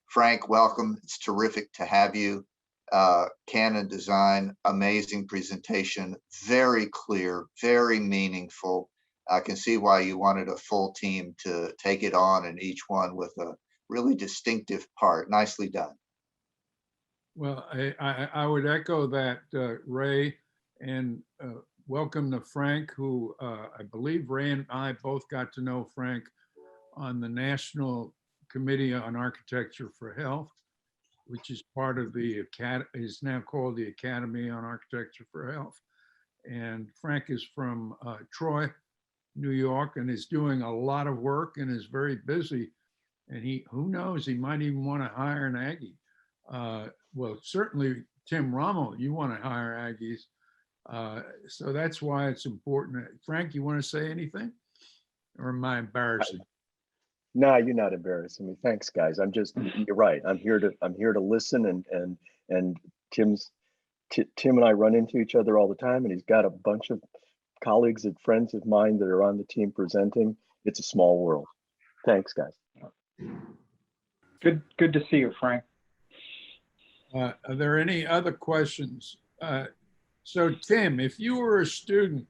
Frank, welcome. It's terrific to have you. CannonDesign, amazing presentation, very clear, very meaningful. I can see why you wanted a full team to take it on, and each one with a really distinctive part. Nicely done. Well, I would echo that, Ray, and welcome to Frank, who I believe Ray and I both got to know Frank on the National Committee on Architecture for Health, which is part of the Academy, is now called the Academy on Architecture for Health. And Frank is from Troy, New York, and is doing a lot of work and is very busy. And who knows, he might even want to hire an Aggie. Well, certainly Tim Rommel, you want to hire Aggies. So that's why it's important. Frank, you want to say anything? Or am I embarrassing? No, you're not embarrassing me. Thanks, guys. You're right. I'm here to listen, and Tim and I run into each other all the time, and he's got a bunch of colleagues and friends of mine that are on the team presenting. It's a small world. Thanks, guys. Good to see you, Frank. Are there any other questions? So Tim, if you were a student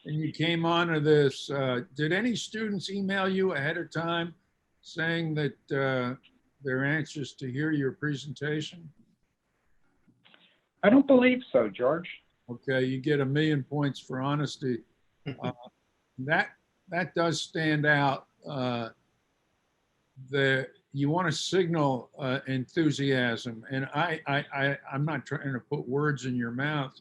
and you came onto this, did any students email you ahead of time saying that they're anxious to hear your presentation? I don't believe so, George. Okay, you get 1,000,000 points for honesty. That does stand out. You want to signal enthusiasm, and I'm not trying to put words in your mouth,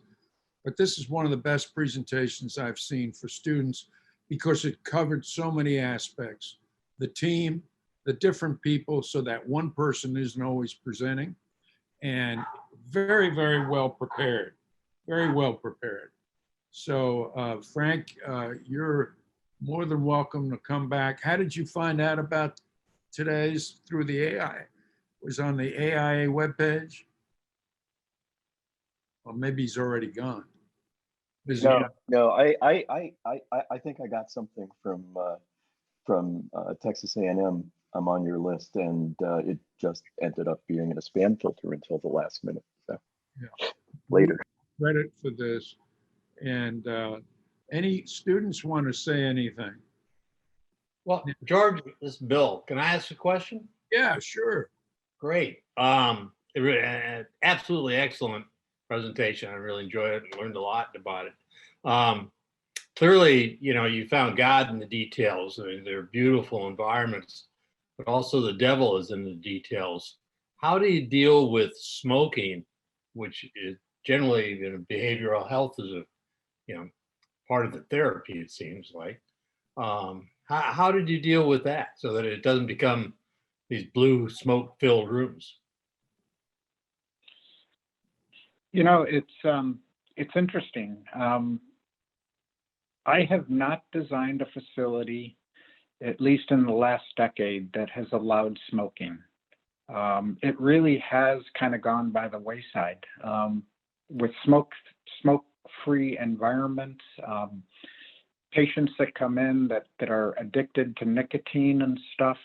but this is one of the best presentations I've seen for students because it covered so many aspects. The team, the different people, so that one person isn't always presenting, and very, very well prepared, very well prepared. So Frank, you're more than welcome to come back. How did you find out about today's? Through the AI? It was on the AIA webpage? Well, maybe he's already gone. No, I think I got something from Texas A&M. I'm on your list, and it just ended up being in a spam filter until the last minute. So yeah. Later. Credit for this. And any students want to say anything? Well, George, this is Bill. Can I ask a question? Yeah, sure. Great. Absolutely excellent presentation. I really enjoyed it and learned a lot about it. Clearly, you found God in the details. I mean, they're beautiful environments, but also the devil is in the details. How do you deal with smoking, which is generally behavioral health is a part of the therapy, it seems like. How did you deal with that so that it doesn't become these blue smoke-filled rooms? It's interesting. I have not designed a facility, at least in the last decade, that has allowed smoking. It really has kind of gone by the wayside. With smoke-free environments, patients that come in that are addicted to nicotine and stuff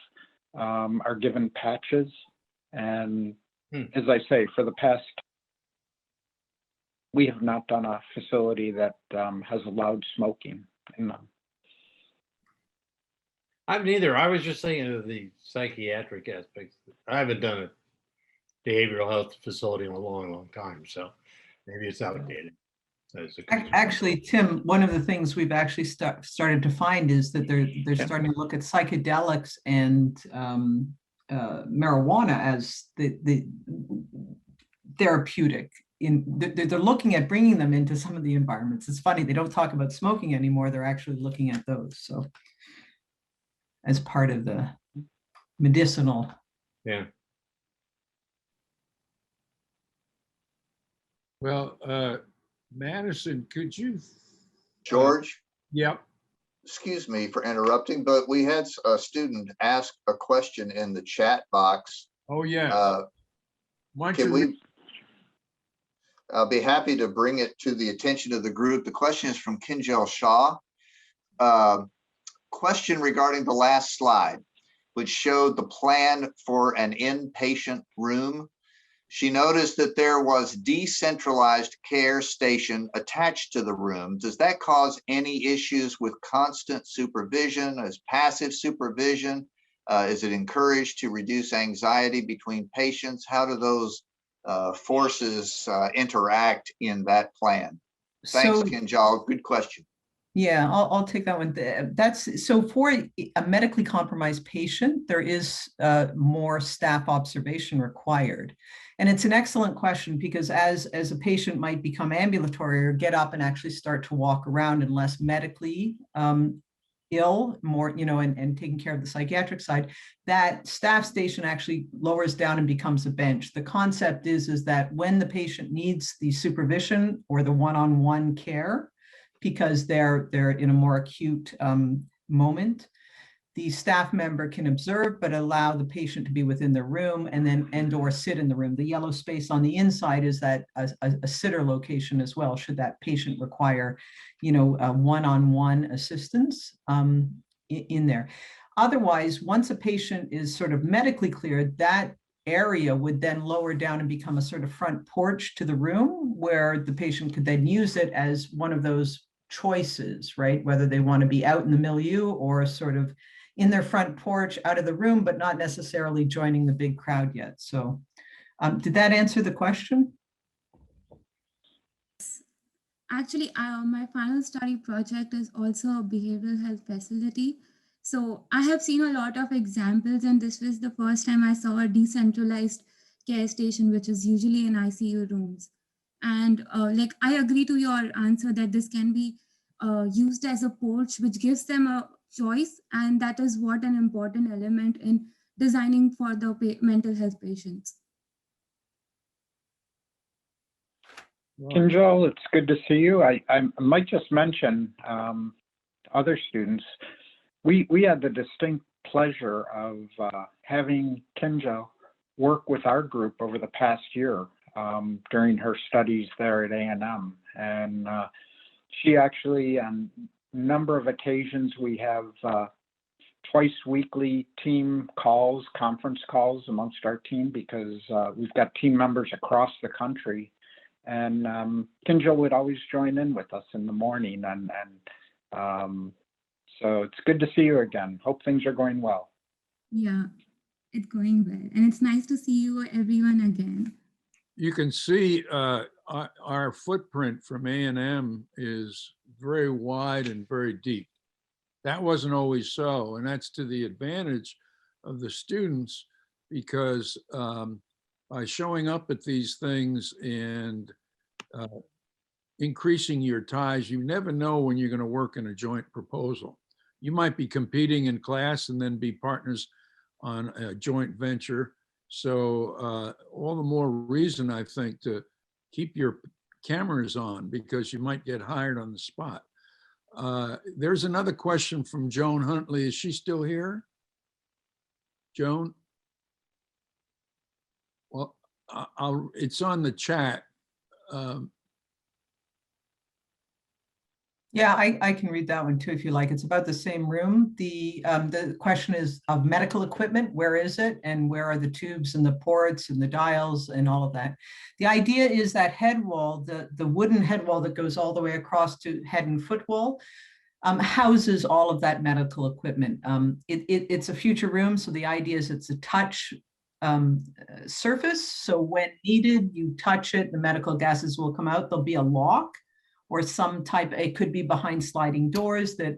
are given patches. And as I say, for the past, we have not done a facility that has allowed smoking in them. I haven't either. I was just thinking of the psychiatric aspects. I haven't done a behavioral health facility in a long, long time, so maybe it's outdated. as a concern. Actually, Tim, one of the things we've actually started to find is that they're starting to look at psychedelics and marijuana as the therapeutic. They're looking at bringing them into some of the environments. It's funny, they don't talk about smoking anymore. They're actually looking at those. So as part of the medicinal. Yeah. Well, Madison, could you? George? Yep. Excuse me for interrupting, but we had a student ask a question in the chat box. Oh, yeah. I'll be happy to bring it to the attention of the group. The question is from Kinjal Shah. Question regarding the last slide, which showed the plan for an inpatient room. She noticed that there was decentralized care station attached to the room. Does that cause any issues with constant supervision, as passive supervision? Is it encouraged to reduce anxiety between patients? How do those forces interact in that plan? Thanks, Kinjal. Good question. Yeah, I'll take that one. That's so for a medically compromised patient, there is more staff observation required. And it's an excellent question because as a patient might become ambulatory or get up and actually start to walk around and less medically ill, more, and taking care of the psychiatric side, that staff station actually lowers down and becomes a bench. The concept is that when the patient needs the supervision or the one-on-one care, because they're in a more acute moment, the staff member can observe but allow the patient to be within the room and or sit in the room. The yellow space on the inside is that a sitter location as well, should that patient require, a one-on-one assistance in there. Otherwise, once a patient is sort of medically cleared, that area would then lower down and become a sort of front porch to the room where the patient could then use it as one of those choices, right? Whether they want to be out in the milieu or sort of in their front porch out of the room, but not necessarily joining the big crowd yet. So did that answer the question? Actually, my final study project is also a behavioral health facility. So I have seen a lot of examples, and this was the first time I saw a decentralized care station, which is usually in ICU rooms. And I agree to your answer that this can be used as a porch, which gives them a choice. And that is what an important element in designing for the mental health patients. Kinjal, it's good to see you. I might just mention to other students, we had the distinct pleasure of having Kinjal work with our group over the past year during her studies there at A&M. And she actually, on a number of occasions, we have twice weekly team calls, conference calls amongst our team, because we've got team members across the country. And Kinjal would always join in with us in the morning. And so it's good to see you again. Hope things are going well. Yeah, it's going well. And it's nice to see you, everyone, again. You can see our footprint from A&M is very wide and very deep. That wasn't always so, and that's to the advantage of the students, because by showing up at these things and increasing your ties, you never know when you're going to work in a joint proposal. You might be competing in class and then be partners on a joint venture. So all the more reason, I think, to keep your cameras on, because you might get hired on the spot. There's another question from Joan Huntley. Is she still here? Joan? Well, it's on the chat. Yeah, I can read that one too, if you like. It's about the same room. The question is of medical equipment. Where is it? And where are the tubes and the ports and the dials and all of that? The idea is that head wall, the wooden head wall that goes all the way across to head and foot wall, houses all of that medical equipment. It's a future room. So the idea is it's a touch surface. So when needed, you touch it, the medical gases will come out. There'll be a lock or some type, it could be behind sliding doors that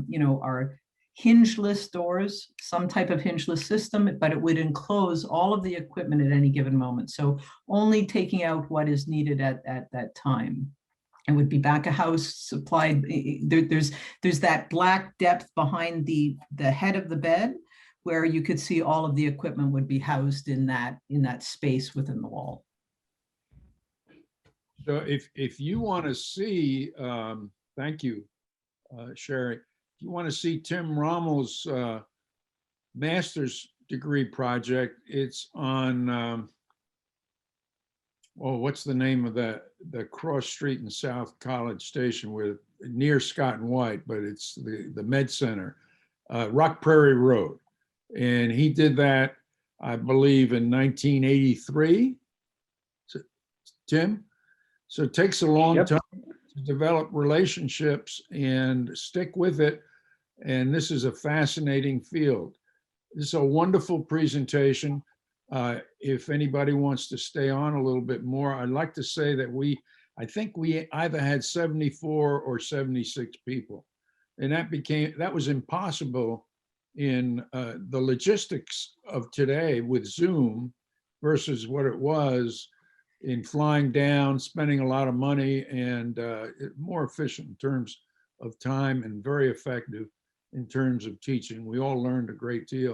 you know, are hingeless doors, some type of hingeless system, but it would enclose all of the equipment at any given moment. So only taking out what is needed at that time. It would be back of house supplied. There's that black depth behind the head of the bed where you could see all of the equipment would be housed in that space within the wall. So if you want to see, thank you, Shary. If you want to see Tim Rommel's master's degree project, it's on, oh, what's the name of the cross street in South College Station with near Scott and White, but it's the Med Center, Rock Prairie Road. And he did that, I believe, in 1983. So, Tim? So it takes a long time to develop relationships and stick with it. And this is a fascinating field. This is a wonderful presentation. If anybody wants to stay on a little bit more, I'd like to say that I think we either had 74 or 76 people. And that was impossible in the logistics of today with Zoom versus what it was in flying down, spending a lot of money, and more efficient in terms of time and very effective in terms of teaching. We all learned a great deal.